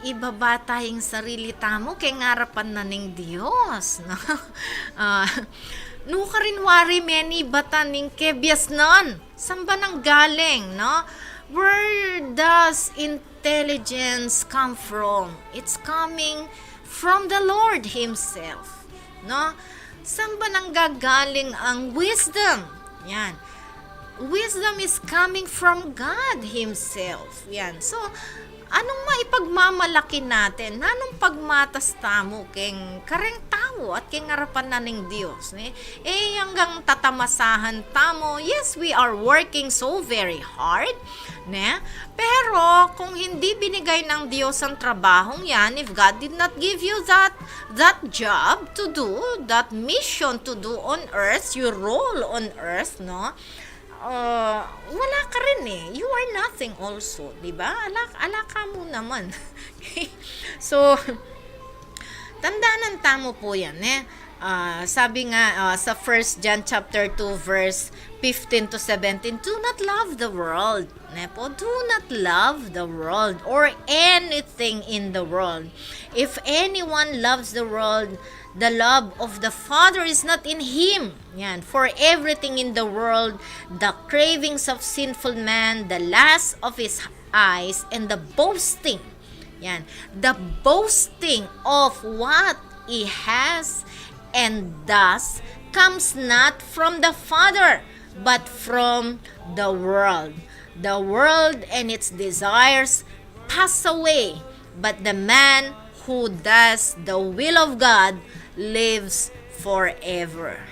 ibaba tayong sarili tamo kay ngarapan na ning Diyos, no? No karinwari many bata ning kebyas nun. Saan ba nang galing, no? Where does intelligence come from? It's coming from the Lord Himself. No? Saan ba nang gagaling ang wisdom? Yan. Wisdom is coming from God Himself. Yan. So, anong maipagmamalaki natin? Anong pagmatas tamo keng kareng tao at keng harapan na ning Diyos? Hanggang tatamasahan tamo, yes, we are working so very hard. Pero, kung hindi binigay ng Diyos ang trabahong yan, if God did not give you that job to do, that mission to do on earth, your role on earth, no? Wala ka rin You are nothing also, di ba? Alaka mo naman. So, tandaan ng tamo po yan, sabi nga sa 1 John chapter 2 verse 15 to 17, do not love the world. Do not love the world or anything in the world. If anyone loves the world, the love of the Father is not in him. Yan. For everything in the world, the cravings of sinful man, the lust of his eyes, and the boasting. Yan. The boasting of what he has and does comes not from the Father, but from the world. The world and its desires pass away, but the man who does the will of God lives forever.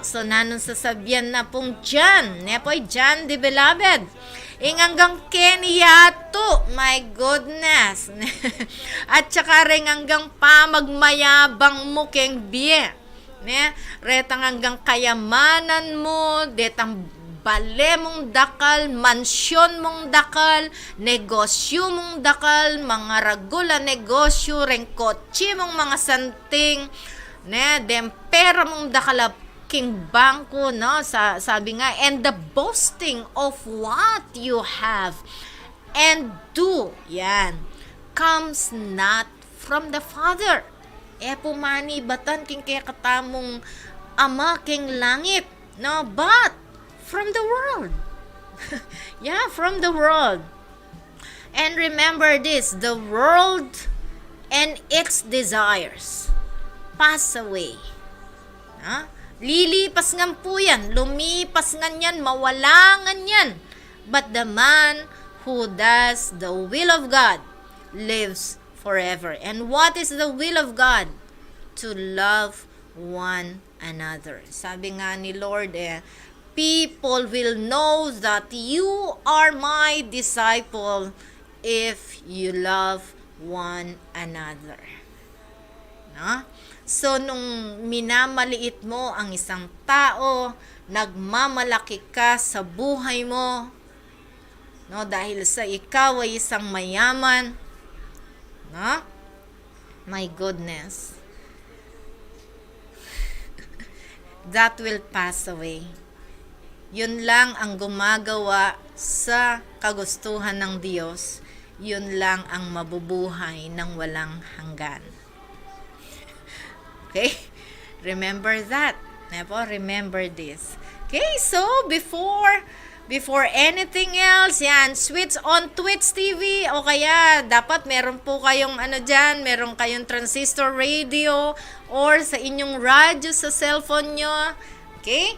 So nanong sasabihan na pong John, John the Beloved, hanggang Keniyato, my goodness. At saka rin hanggang pamagmayabang mo keng biye. Retang hanggang kayamanan mo, detang bale mong dakal, mansyon mong dakal, negosyo mong dakal, mga ragula negosyo, ren kotse mong mga santing, dem pera mong dakal king bangko, no? Sabi nga, and the boasting of what you have and do, yan, comes not from the Father, pumani batan king kaya katamong ama king langit. No, but from the world. Yeah, from the world. And remember this, the world and its desires pass away. Lilipas ngan po yan, lumipas ngan yan, mawala ngan yan. But the man who does the will of God lives forever. And what is the will of God? To love one another. Sabi nga ni Lord, people will know that you are my disciple if you love one another. So, nung minamaliit mo ang isang tao, nagmamalaki ka sa buhay mo, no, dahil sa ikaw ay isang mayaman, no? My goodness. That will pass away. Yun lang ang gumagawa sa kagustuhan ng Diyos. Yun lang ang mabubuhay ng walang hanggan. Okay? Remember that. Remember this. Okay, so before anything else, yan, switch on Twitch TV o kaya dapat meron po kayong dyan, meron kayong transistor radio or sa inyong radyo sa cellphone nyo. Okay?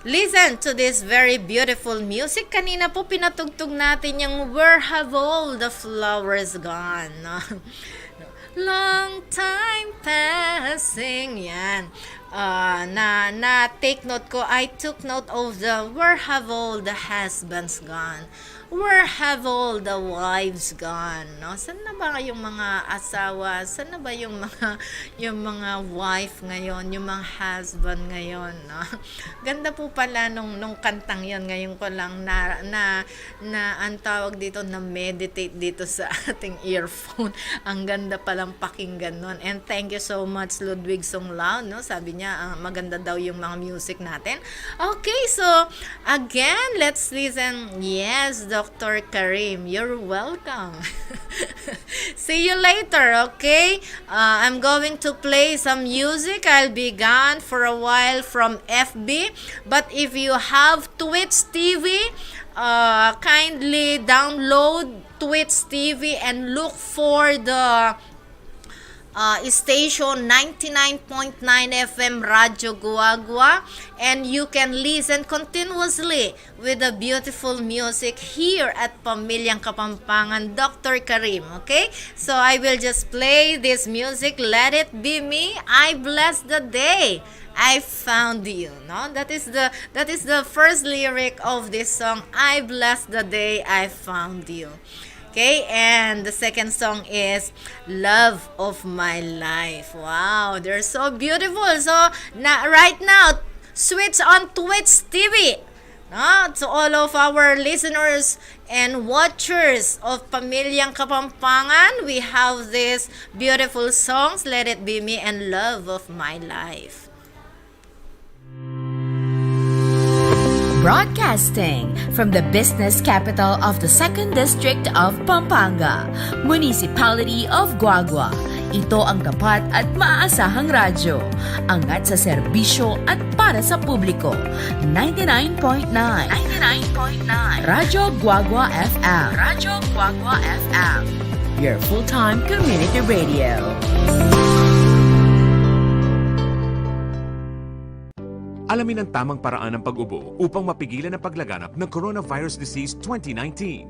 Listen to this very beautiful music. Kanina po pinatugtog natin yung Where Have All the Flowers Gone? Long time passing. Yan. Na take note ko, I took note of the where have all the husbands gone? Where have all the wives gone? No? Saan na ba yung mga asawa? Saan na ba yung mga wife ngayon? Yung mga husband ngayon? No? Ganda po pala nung kantang yon. Ngayon ko lang na ang tawag dito, na meditate dito sa ating earphone. Ang ganda palang pakinggan nun. And thank you so much, Ludwig Songlao. No? Sabi niya, maganda daw yung mga music natin. Okay, so again, let's listen. Yes, Dr. Karim, you're welcome. See you later, okay? I'm going to play some music. I'll be gone for a while from FB. But if you have Twitch TV, kindly download Twitch TV and look for the station 99.9 FM Radyo Guagua, and you can listen continuously with the beautiful music here at Pamilyang Kapampangan, Dr. Karim. Okay, so I will just play this music. Let it be me. I bless the day I found you. No, that is the first lyric of this song. I bless the day I found you. Okay, and the second song is Love of My Life. Wow, they're so beautiful. So, right now, switch on Twitch TV. To all of our listeners and watchers of Pamilyang Kapampangan, we have these beautiful songs, Let It Be Me and Love of My Life. Broadcasting from the business capital of the 2nd District of Pampanga, Municipality of Guagua. Ito ang tapat at maaasahang radyo. Angat sa serbisyo at para sa publiko. 99.9 Radyo Guagua FM. Radyo Guagua FM. Your full-time community radio. Alamin ang tamang paraan ng pag-ubo upang mapigilan ang paglaganap ng Coronavirus Disease 2019.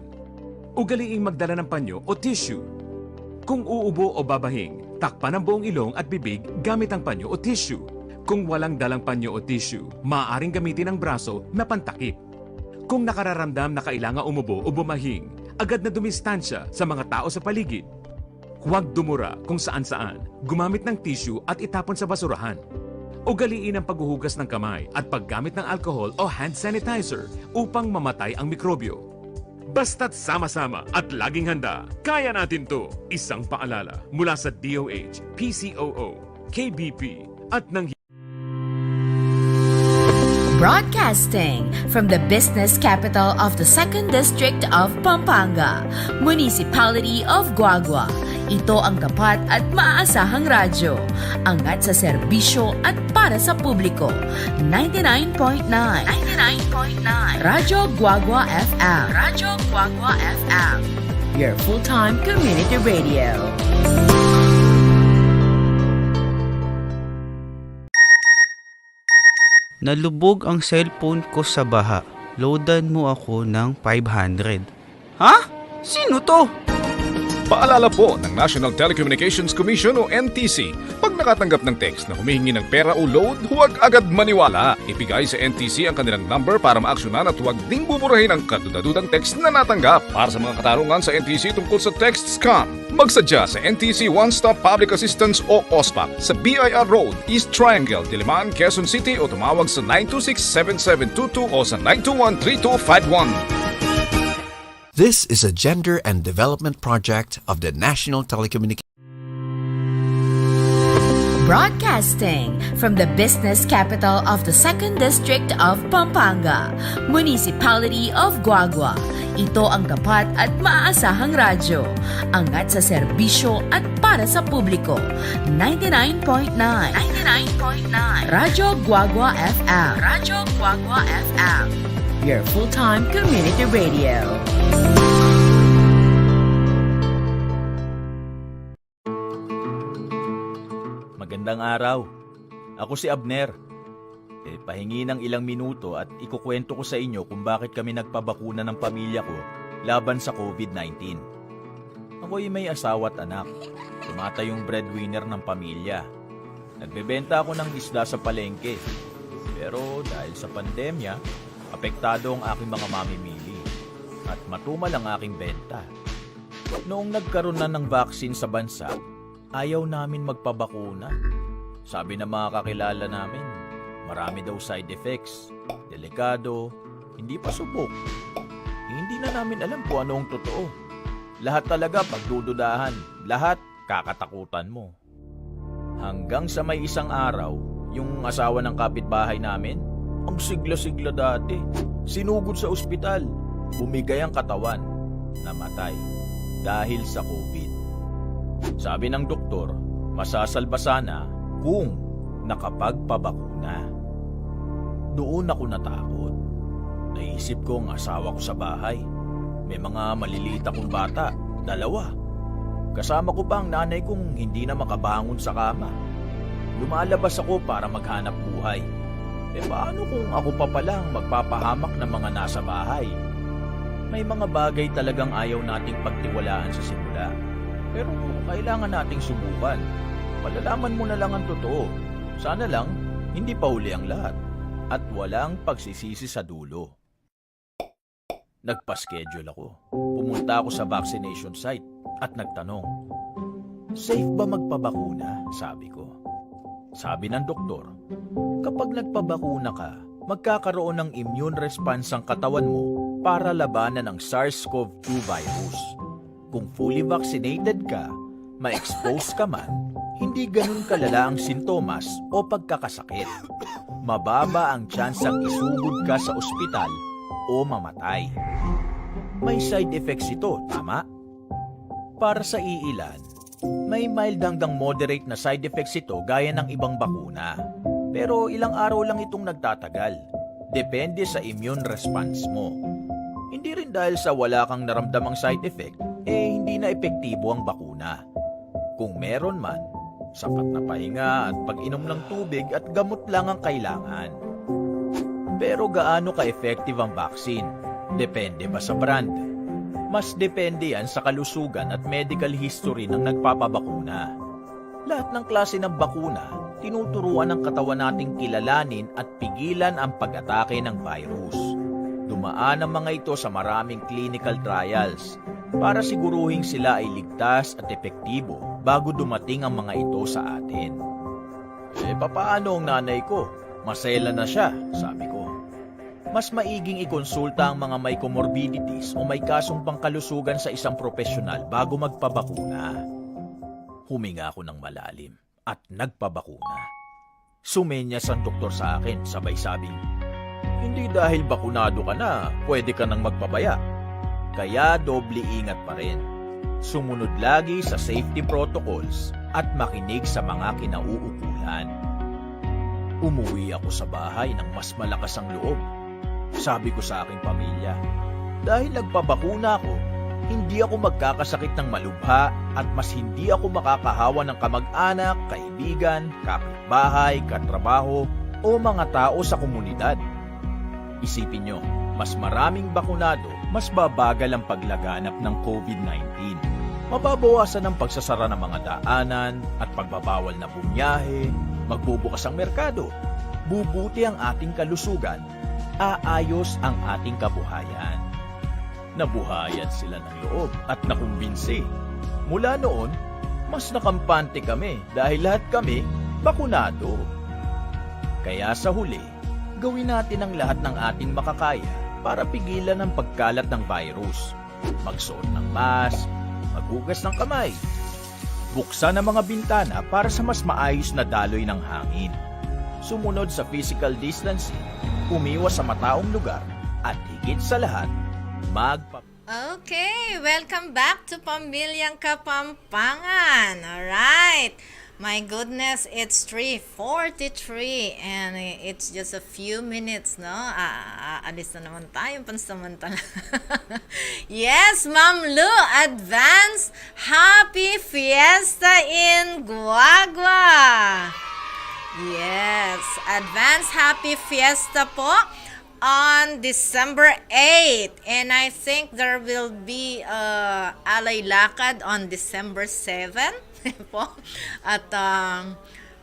Ugaliing magdala ng panyo o tissue. Kung uubo o babahing, takpan ang buong ilong at bibig gamit ang panyo o tissue. Kung walang dalang panyo o tissue, maaaring gamitin ang braso na pantakip. Kung nakararamdam na kailangan umubo o bumahing, agad na dumistansya sa mga tao sa paligid. Huwag dumura kung saan-saan, gumamit ng tissue at itapon sa basurahan. Ugaliin ang paghuhugas ng kamay at paggamit ng alcohol o hand sanitizer upang mamatay ang mikrobyo. Basta't sama-sama at laging handa, kaya natin to! Isang paalala mula sa DOH, PCOO, KBP at ng Broadcasting from the business capital of the 2nd District of Pampanga, Municipality of Guagua. Ito ang tapat at maaasahang radyo. Angat sa serbisyo at para sa publiko. 99.9 Radyo Guagua FM. Radyo Guagua FM. Your full-time community radio. Nalubog ang cellphone ko sa baha. Loadan mo ako ng 500. Ha? Sino to? Paalala po ng National Telecommunications Commission o NTC, pag nakatanggap ng text na humihingi ng pera o load, huwag agad maniwala. Ibigay sa NTC ang kanilang number para maaksyonan at huwag ding buburahin ang kadudadudang text na natanggap. Para sa mga katarungan sa NTC tungkol sa text scam, magsadya sa NTC One Stop Public Assistance o OSPAP sa BIR Road, East Triangle, Diliman, Quezon City o tumawag sa 926-7722 o sa 921-3251. This is a gender and development project of the National Telecommunications. Broadcasting from the business capital of the 2nd District of Pampanga, Municipality of Guagua. Ito ang tapat at maaasahang radyo. Angat sa serbisyo at para sa publiko. 99.9 Radyo Guagua FM. Radyo Guagua FM. Your full-time community radio. Magandang araw. Ako si Abner. Pahingi ng ilang minuto at ikukwento ko sa inyo kung bakit kami nagpabakuna ng pamilya ko laban sa COVID-19. Ako'y may asawa at anak. Tumatayong breadwinner ng pamilya. Nagbebenta ako ng isda sa palengke. Pero dahil sa pandemya, apektado ang aking mga mamimili at matumal ang aking benta. Noong nagkaroon na ng vaccine sa bansa, ayaw namin magpabakuna. Sabi ng mga kakilala namin, marami daw side effects, delikado, hindi pa subok. Hindi na namin alam kung anong totoo. Lahat talaga pagdududahan, lahat kakatakutan mo. Hanggang sa may isang araw, yung asawa ng kapitbahay namin, ang sigla-sigla dati, sinugod sa ospital, bumigay ang katawan, namatay dahil sa COVID. Sabi ng doktor, masasalba sana kung nakapagpabakuna. Doon ako natakot. Naisip ko ang asawa ko sa bahay. May mga maliliit akong bata, 2. Kasama ko pa ang nanay kong hindi na makabangon sa kama. Lumalabas ako para maghanap buhay. Paano kung ako pa palang magpapahamak ng mga nasa bahay? May mga bagay talagang ayaw nating pagtiwalaan sa simula. Pero kailangan nating subukan. Malalaman mo na lang ang totoo. Sana lang, hindi pa huli ang lahat. At walang pagsisisi sa dulo. Nagpa-schedule ako. Pumunta ako sa vaccination site at nagtanong, safe ba magpabakuna? Sabi ko. Sabi ng doktor, kapag nagpabakuna ka, magkakaroon ng immune response ang katawan mo para labanan ang SARS-CoV-2 virus. Kung fully vaccinated ka, ma-expose ka man, hindi ganun kalala ang sintomas o pagkakasakit. Mababa ang tsansang isugod ka sa ospital o mamatay. May side effects ito, tama? Para sa iilan, may mild hanggang moderate na side effects ito gaya ng ibang bakuna. Pero ilang araw lang itong nagtatagal. Depende sa immune response mo. Hindi rin dahil sa wala kang naramdamang side effect, hindi na epektibo ang bakuna. Kung meron man, sapat na pahinga at pag-inom ng tubig at gamot lang ang kailangan. Pero gaano ka-effective ang vaccine? Depende ba sa brand? Mas depende yan sa kalusugan at medical history ng nagpapabakuna. Lahat ng klase ng bakuna, tinuturuan ng katawan nating kilalanin at pigilan ang pag-atake ng virus. Dumaan ang mga ito sa maraming clinical trials para siguruhing sila ay ligtas at epektibo bago dumating ang mga ito sa atin. Papaano ang nanay ko? Masela na siya, sabi ko. Mas maiging ikonsulta ang mga may comorbidities o may kasong pangkalusugan sa isang profesional bago magpabakuna. Huminga ako ng malalim at nagpabakuna. Sumenyas ang doktor sa akin, sabay sabing, hindi dahil bakunado ka na, pwede ka nang magpabaya. Kaya doble ingat pa rin. sumunod lagi sa safety protocols at makinig sa mga kinauukulan. Umuwi ako sa bahay ng mas malakas ang loob. Sabi ko sa aking pamilya, dahil nagpabakuna ako, hindi ako magkakasakit ng malubha at mas hindi ako makakahawa ng kamag-anak, kaibigan, kapitbahay, katrabaho o mga tao sa komunidad. Isipin nyo, mas maraming bakunado, mas babagal ang paglaganap ng COVID-19. Mababawasan ang pagsasara ng mga daanan at pagbabawal na bumiyahe, magbubukas ang merkado, bubuti ang ating kalusugan, aayos ang ating kabuhayan. Nabuhayan sila ng loob at nakumbinsi. Mula noon, mas nakampante kami dahil lahat kami bakunado. Kaya sa huli, gawin natin ang lahat ng ating makakaya para pigilan ang pagkalat ng virus. Magsuot ng mask, maghugas ng kamay, buksan ang mga bintana para sa mas maayos na daloy ng hangin. Sumunod sa physical distancing, umiwas sa mataong lugar, at higit sa lahat, Okay, welcome back to Pamilyang Kapampangan. Alright. My goodness, it's 3:43 and it's just a few minutes, no? Alis na naman tayo pansamantala. Yes, Ma'am Lu, advance happy fiesta in Guagua. Yes, advance happy fiesta po on December 8. And I think there will be alay lakad on December 7 po. At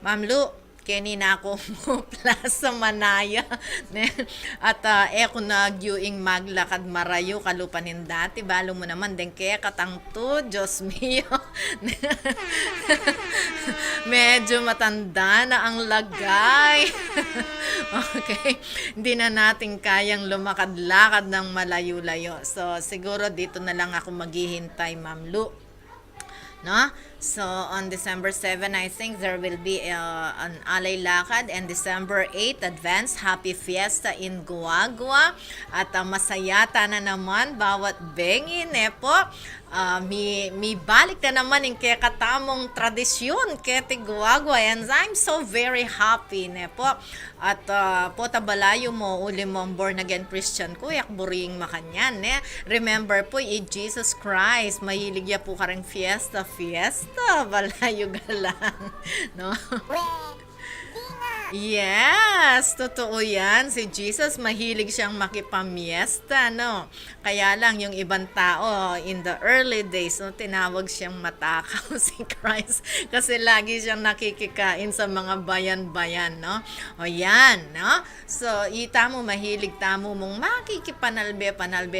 Ma'am Lu, kanina ako mo Plaza Manaya. At eko nagyuing maglakad marayo kalupanin dati. Balo mo naman din kaya katangto, Diyos mio. Medyo matanda na ang lagay. Okay. Hindi na natin kayang lumakad-lakad ng malayo-layo. So, siguro dito na lang ako maghihintay, Ma'am Lu. No? So, on December 7, I think there will be an alay lakad, and December 8, advance happy fiesta in Guagua. At masayata na naman bawat bengin po. May balik na naman yung kaya katamong tradisyon kaya Guagua, and I'm so very happy po. At po tabalayo mo uli mo ang born again Christian ko yak buring makanyan remember po Jesus Christ mahilig ya po karang fiesta balayo galang no. Yes, totoo yan. Si Jesus, mahilig siyang makipamiesta, no? Kaya lang, yung ibang tao, in the early days, no, tinawag siyang matakaw si Christ. Kasi lagi siyang nakikikain sa mga bayan-bayan, no? O yan, no? So, itamo, mahilig tamo mong makikipanalbe,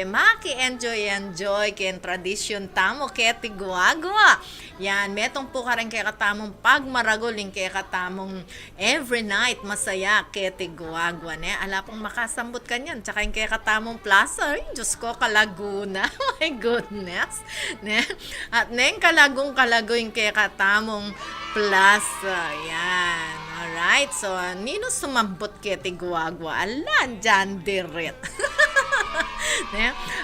maki-enjoy, kaya tradisyon tamo, kaya tigwagwa. Yan, metong po ka rin kaya katamong pagmaraguling, kaya katamong every night, masaya, kaya tigwagwa. Ala pong makasambot ka niyan. Tsaka yung kaya katamong plaza, ay, Diyos ko, Kalaguna. My goodness. At neng kalagong yung kaya katamong plaza. Yan. Alright, so, nino sumambot kaya tigwagwa? Alan, dyan diret.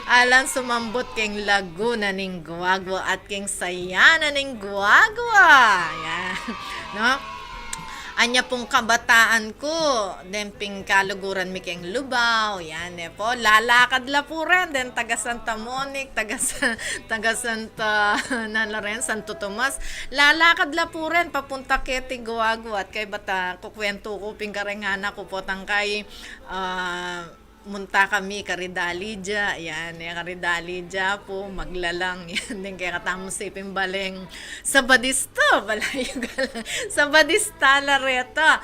Alang sumambot keng Laguna ning Guagua at keng Sayana ning Guagua. Yan. No? Anya pong kabataan ko, demping kaluguran mi keng Lubao, yan po, lalakad la po rin, then taga Santa Monique, taga Santa Nalaren, Santo Tomas, lalakad la po rin, papunta kay Guagua, at kay bata, kukwento ko, pingkarengana ko po, tangkay, munta kami Karidalija, yan, Karidalija po, maglalang, yan, din kaya katamo si Pimbaleng sa Badisto, balayo galang, sa Badista lareta,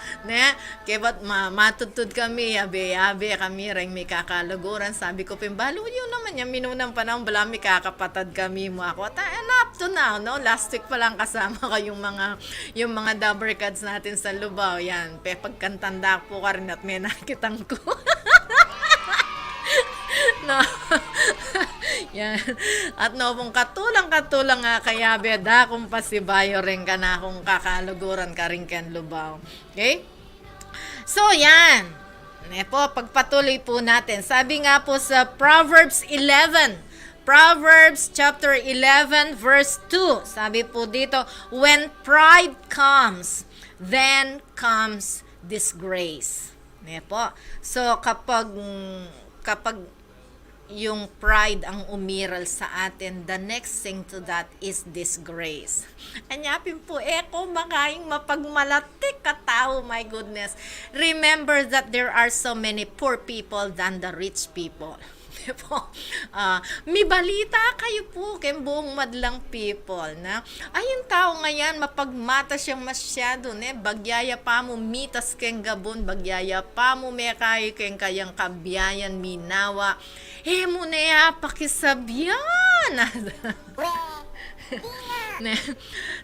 kaya ba't matutod kami, abe kami, ring may kakaluguran, sabi ko, Pimbalo, yun naman, yung minunang panahon, bala may kakapatad kami mo ako, at up to now, no, last week pa lang kasama ko yung mga double cards natin sa Lubao, yan, pagkantanda po ka rin at may nakitang ko. No. Yan. At no pong katulang nga kaya beda kung pasibayo rin ka na kung kakaluguran ka rin kan Lubao. Okay? So yan. Po, pagpatuloy po natin. Sabi nga po sa Proverbs 11 Proverbs chapter 11 verse 2. Sabi po dito, when pride comes, then comes disgrace. Po. So kapag yung pride ang umiral sa atin, the next thing to that is disgrace. Anyapin po, kung makaing mapagmalati katao, my goodness. Remember that there are so many poor people than the rich people. May balita kayo po kay buong madlang people na ay yung tao ngayon mapagmata siyang masyado bagyaya pa mo mitas keng gabon, bagyaya pa mo may kayo keng kayang kabyayan minawa mo na ya pakisabyan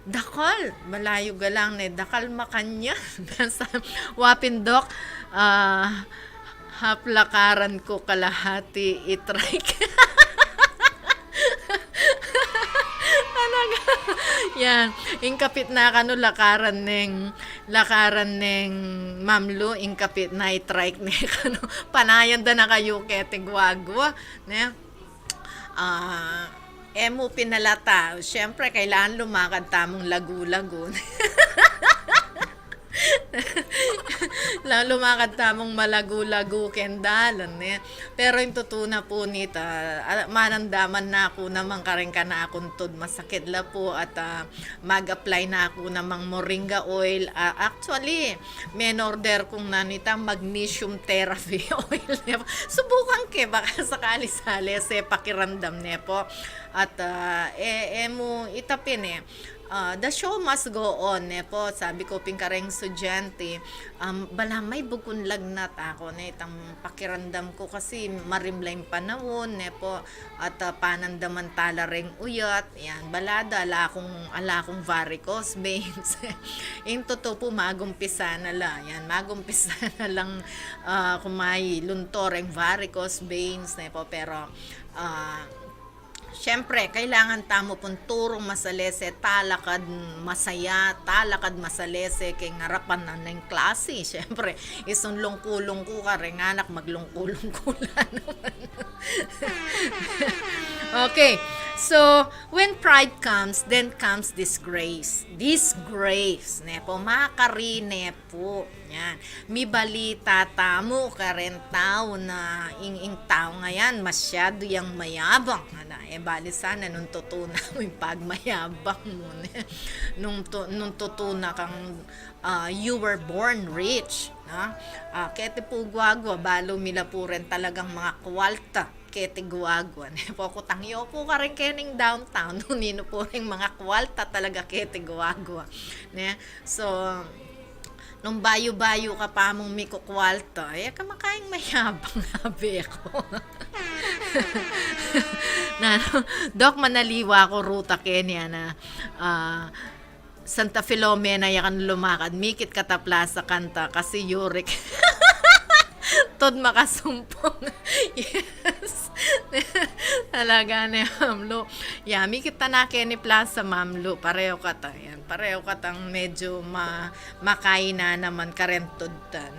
dakal malayo galang dakal makanya wapin dok haplakaran ko kalahati itrike. Yan, ingkapit na kano lakaran neng mamlo, ingkapit na itrike ne kano panayan da na kayo kete gwagwa ne. Emo pinalata, syempre kailangan lumakad tamong lagu-lago. Lumakad tamong malagu-lagu kendalan pero yung totoo na po nita manandaman na ako namang kareng ka na akong tod masakit la po at mag-apply na ako namang moringa oil. Actually men order kong nanita magnesium therapy oil subukan ke baka sakali sali se pakiramdam po at mo itapin the show must go on po. Sabi ko pingkareng estudyante, balamay bugun lagnat ako itang pakirandam ko kasi marimlaym panahon po at panandaman tala ring uyat yan balada ala akong varicose veins. Yung totoo po magumpisa na lang kumay luntoreng varicose veins po pero syempre, kailangan tamo pong turong masalese, talakad masalese, kay ngarapan na ng klase. Syempre, isang lungkulong ko ka rin, anak, maglungkulong kula naman. Okay, so, when pride comes, then comes disgrace. Disgrace, nepo, makarine po. Yan. Mi balita tamo ka rin tao na ing tao ngayon masyado yang mayabang. Bali sana nung totoo na yung pagmayabang mo. Nung totoo na kang you were born rich. Kete po gwagwa, balo mila po rin talagang mga kwalta. Kete gwagwa. Po ko tangyo po ka rin kening downtown. Nino po rin mga kwalta talaga kete gwagwa. So, nung bayo-bayo ka pa mong mikukwalta, kamakaing mayabang habi ako. Dok, manaliwa ako ruta kenya na Santa Filomena yakan lumakad, mikit katapla sa kanta kasi yurik. Tod makasumpong. Yes. Talaga ni Mamlo. Yami kita na keni Plaza Mamlo. Pareho ka ta. Yan. Pareho ka tang medyo makaina naman karentod ta.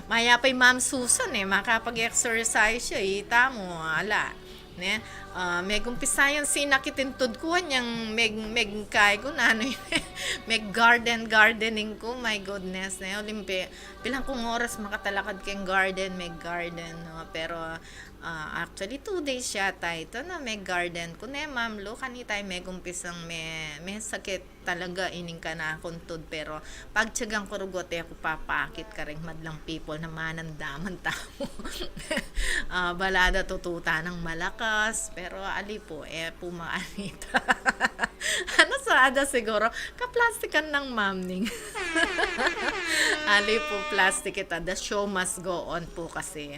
Maya pa'y Ma'am Susan makapag-exercise siya. Ita mo, ala. May gumpisayan sinakitintod ko niyang meg kay ko na meg gardening ko, my goodness olimpe pilang kong oras makatalakad keng garden pero actually 2 days siya ito na may garden ko ma'am lo kanitay may gumpisang may sakit talaga ining ka na kuntod pero pagtiyagang ko rugote ako papakit ka rin madlang people na manandaman tao. Balada tututa ng malakas pero ali po pumaanita. Ano sa ada siguro kaplastikan ng mamning. Ali po plastic ita, the show must go on po kasi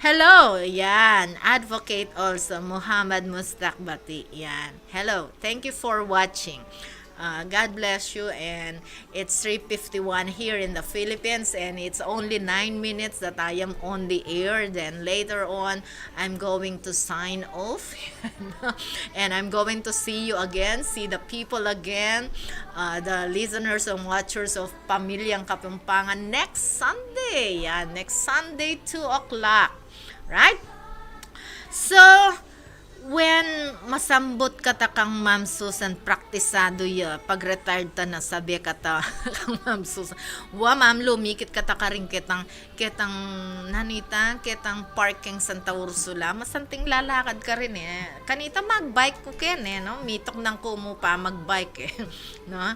hello yan advocate also Muhammad Mustakbati yan hello, thank you for watching. God bless you, and it's 3:51 here in the Philippines, and it's only 9 minutes that I am on the air. Then later on, I'm going to sign off, and I'm going to see you again, see the people again, the listeners and watchers of Pamilyang Kapampangan next Sunday. Next Sunday, 2 o'clock. Right? So, when masambot ka ta kang Ma'am Susan, praktisado ya, pag-retired ta na, sabi ka ta kang Ma'am Susan, ma'am, lumikit ka ta ka rin ketang parking Santa Ursula, masanting lalakad ka rin kanita magbike ko no, mitok nang kumo pa magbike no,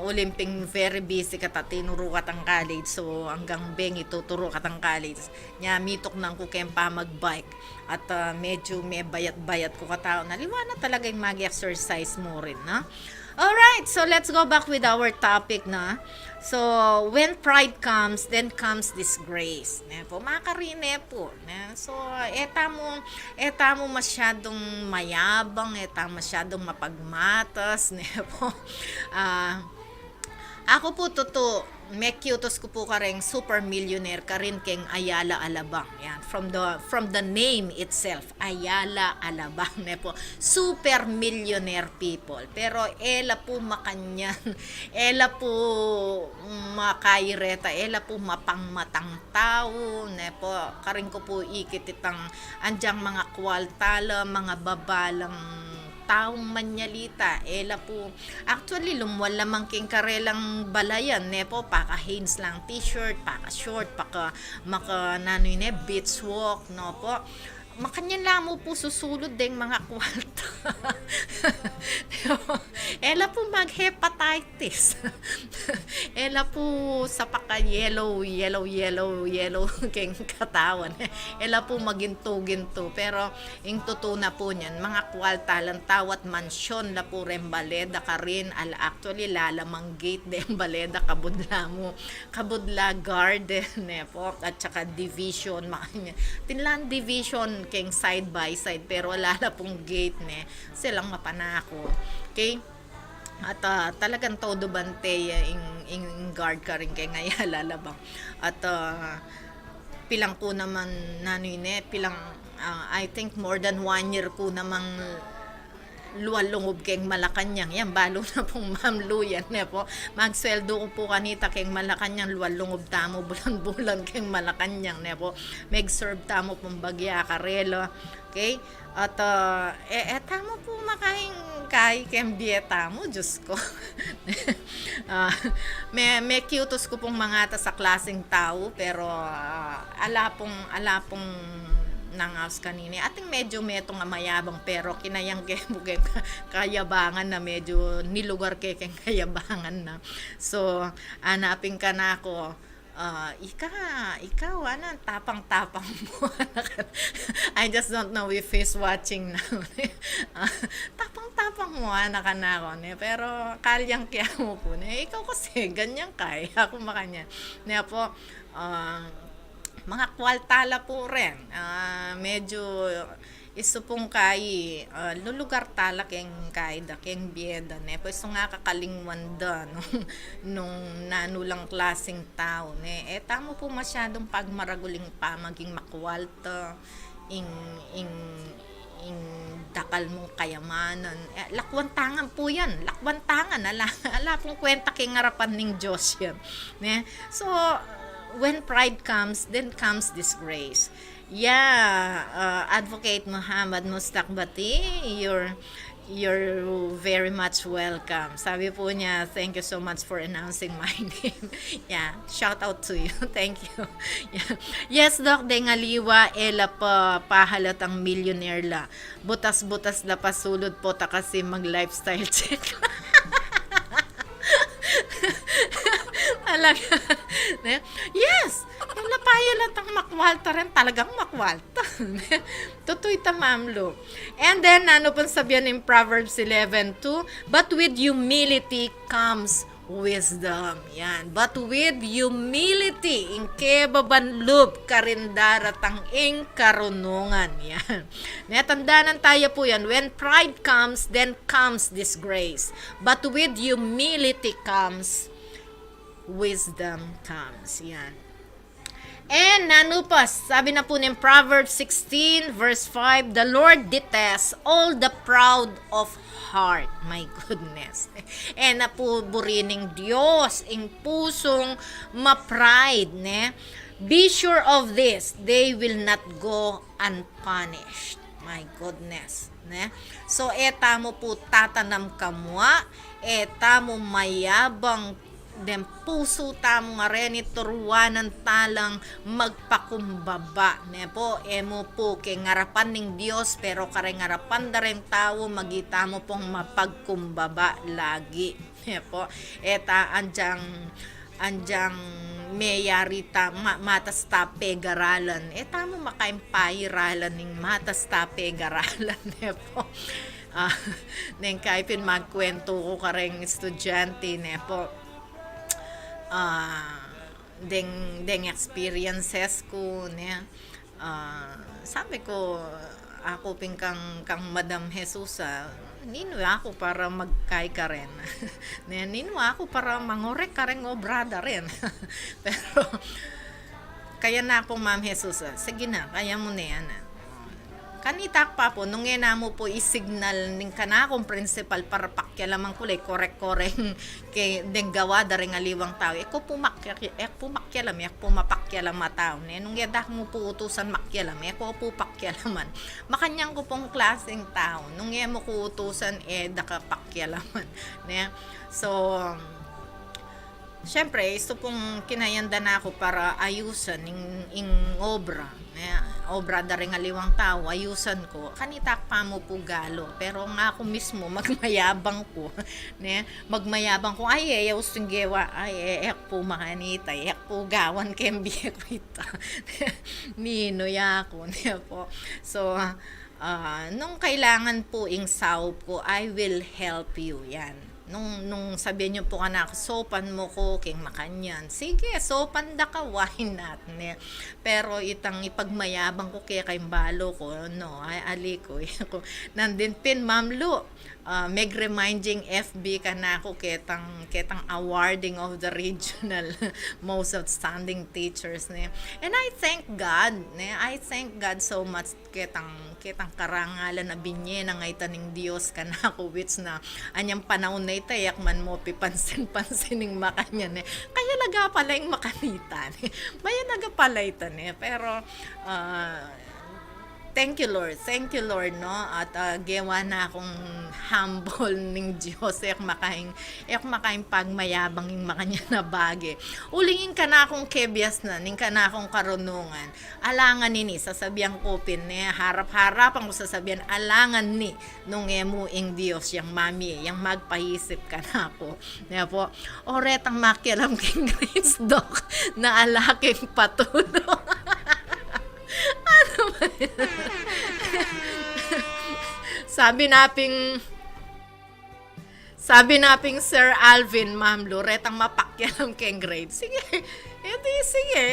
Olymping very busy ka ta, tinuro ka tang college, so hanggang bengi tuturo ka tang college, nya mitok nang kuken pa magbike, at medyo may bayat-bayat ko katao na liwanag talaga yung mag-exercise mo rin, no? Alright, so let's go back with our topic, na. So, when pride comes, then comes disgrace. Po, makarine po. So, eta mo masyadong mayabang, eta masyadong mapagmatas, po. Ako po totoo, may kiutos ko po kareng super millionaire ka rin keng Ayala Alabang. Yan, from the name itself, Ayala Alabang po. Super millionaire people. Pero ela po makanyan, ela po makaireta, ela po mapangmatang tao, po. Karing ko po ikititang andyang mga kwaltala, mga babalang taong manyalita, ela po actually lumwal lamang king karelang balayan po, paka Hanes lang t-shirt, paka short, paka maka nanoy beach walk, no po, makanyan lang mo po susulod ding mga kwarta. Ela po mag-hepatitis. Ela po sa paka yellow king katawan. Ela po maginto-ginto. Pero yung totoo na po niyan, mga kwarta lang tawat mansyon la po rembaleda ka rin. Actually, lalamang gate de rembaleda kabudla mo. Kabudla garden po. At saka division. Tinlan division king side by side, pero wala na pong gate silang mapanako. Okay? At talagang todo bante in guard ka rin kay ngaya lalabang. At pilang ko naman I think more than 1 year ko namang luwalungob keng Malacanang. Yan, balo na pong Ma'am Luyan po. Magsweldo ko po kanita keng Malacanang, luwalungob tamo bulan-bulan keng Malacanang po. Mag-serve tamo pong bagya karelo. Okay? At tamo po makaing keng bieta mo, Diyos ko. May kiutos ko pong mga sa klaseng tao, pero ala pong nangaws kanini. Ating medyo metong mayabang, pero kinayang kayabangan na medyo nilugar keng kayabangan na. So, anapin ka na ako. Ikaw, tapang-tapang mo. I just don't know if he's watching now. Tapang-tapang mo, anak na ako. Pero, kalyang kaya mo po. Ikaw kasi, ganyan kaya. Ako makanya. Po, mga kwaltala po rin. Medyo isupong kay lulugar tala keng kaida keng bieda pues nga kakalingwanda nung nanulang klaseng tao tamo po masyadong pagmaraguling pa maging makwalta ing dakal mong kayamanan. Lakwantangan po yan. Lakwantangan. Ala pong kwenta kay ngarapan ning Diyos yan. So, when pride comes, then comes disgrace. Advocate Muhammad Mustakbati, you're very much welcome. Sabi po niya, thank you so much for announcing my name. Shout out to you. Thank you. Yes, Doc, dengaliwa, ela pa pahalatang millionaire la. Butas-butas la pasulod po ta kasi mag-lifestyle check. Talaga. Yes! Yung napayalatang makwalta rin, talagang makwalta. Tutoy ta, Ma'am Lu. And then, ano pong sabihan in Proverbs 11:2, but with humility comes wisdom. Yan. But with humility, in kebabanlub, karindaratang ing karunungan. Yan. Natandaanan tayo po yan. When pride comes, then comes disgrace. But with humility comes wisdom comes. Yan. And sabi na po ng Proverbs 16 verse 5, the Lord detests all the proud of heart. My goodness. And napuburining Diyos ing pusong ma-pride. Be sure of this, they will not go unpunished. My goodness. Ne? So, eta mo po tatanam kamwa, eta mo mayabang dem puso tamo nga rin ituruanan talang magpakumbaba. Ne po, emo po kay ngarapan ning Dios pero kare ngarapan da rin tao magita mo pong mapagkumbaba lagi. Ne po, eta anjang mayari matas tape garalan. Tamo makaimpairalan ning matas tape garalan. Ne po. Neng kaipin magkwento ko kareng estudyante ne po. Deng experiences ko ne. Sabi ko ako kang Madam Jesus nino ako para magkay ka rin. Nino ako para mangorek ka rin o brada rin. Pero kaya na po Ma'am Jesus, sige na, kaya mo na yan. Kanitak pa po, nung nga mo po isignal ning kana akong principal para pakyalaman kulay, korek-korek kay deng gawa da rin aliwang tao. Eko pumakyalam, eko mapakyalam matao. Nung yadak mo po utusan makyalam, eko po pakyalaman. Makanyang ko pong klaseng tao. Nung nga mo ko utusan, daka pakyalaman. So, syempre, ito pong kinayanda na ako para ayusan ing obra. Obra da rin aliwang tao, ayusan ko. Kanitak pa mo po galo. Pero nga ako mismo, magmayabang ko. Magmayabang ko, ay, usunggewa, ay, po makanita, po gawan kembiye ko ita. Nino ya ako. Po. So, nung kailangan po ing saup ko, I will help you. Yan. Nung sabihin niyo po anak, sopan mo ko king makanyan. Sige, sopan da ka, why not? Pero itang ipagmayabang ko kaya kay balo ko, no, ay ali ko. Nandin pin, Ma'am Lu, meg-reminding FB ka na ako ketang awarding of the regional most outstanding teachers. And I thank God. I thank God so much ketang karangalan na binye na ngay taning Dios ka na ako, which na anyang panahon na itayak man mo pipansin-pansining makanyan. Kaya laga pala yung makanita. Maya naga pala ito. Pero thank you Lord no, at gawa na akong humble ning Dios ek makaing pagmayabang ing makanya na bagi. Ulingin ka na akong kebyas na ning ka na akong karunungan. Alangan nini sasabihan ko pin harap-harapan ko sasabihan alangan ni nung emo ing Dios yang mami yang magpaisip ka na ako. Po oretang makialam king grace doc na alaking patulo. Sabi naping Sir Alvin, Ma'am Loretang mapakyalam keng grade. Sige, sige.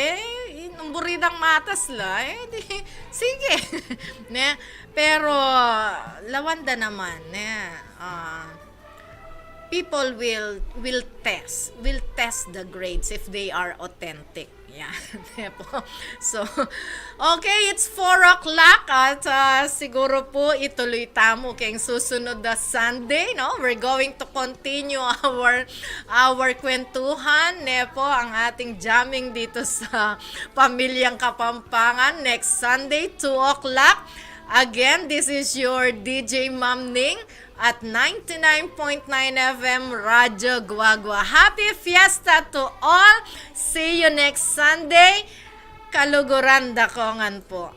Buridang matas la, sige. Pero lawanda naman, people will test the grades if they are authentic. Yeah. So, okay, it's 4 o'clock at siguro po ituloy tamo kayong susunod na Sunday, no? We're going to continue our kwentuhan, po, ang ating jamming dito sa Pamilyang Kapampangan next Sunday, 2 o'clock. Again, this is your DJ Ma'am Ning at 99.9 FM Radyo Guagua. Happy Fiesta to all! See you next Sunday. Kaluguran dakongan po.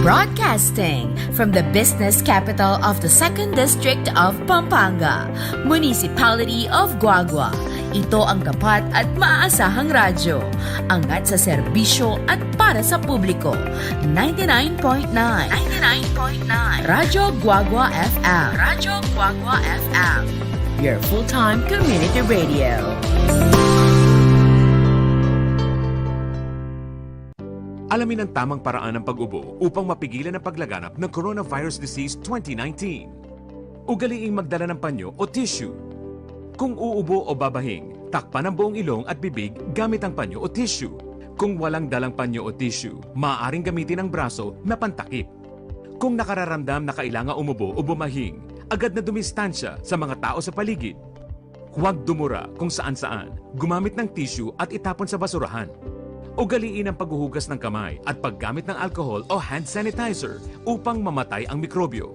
Broadcasting from the business capital of the 2nd District of Pampanga, Municipality of Guagua. Ito ang tapat at maaasahang radyo. Angat sa serbisyo at para sa publiko. 99.9 Radyo Guagua FM. Radyo Guagua FM. Your full-time community radio. Alamin ang tamang paraan ng pag-ubo upang mapigilan ang paglaganap ng Coronavirus Disease 2019. Ugaliing magdala ng panyo o tissue. Kung uubo o babahing, takpan ang buong ilong at bibig gamit ang panyo o tissue. Kung walang dalang panyo o tissue, maaaring gamitin ang braso na pantakip. Kung nakararamdam na kailangan umubo o bumahing, agad na dumistansya sa mga tao sa paligid. Huwag dumura kung saan-saan, gumamit ng tissue at itapon sa basurahan. Ugaliin ang paghuhugas ng kamay at paggamit ng alcohol o hand sanitizer upang mamatay ang mikrobyo.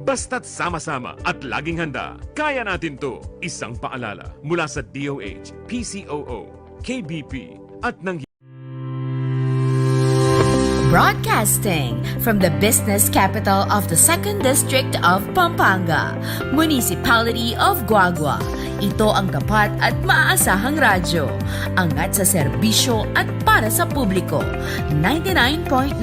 Basta't sama-sama at laging handa, kaya natin to! Isang paalala mula sa DOH, PCOO, KBP at ng Broadcasting from the business capital of the 2nd District of Pampanga, Municipality of Guagua. Ito ang tapat at maaasahang radyo. Angat sa serbisyo at para sa publiko. 99.9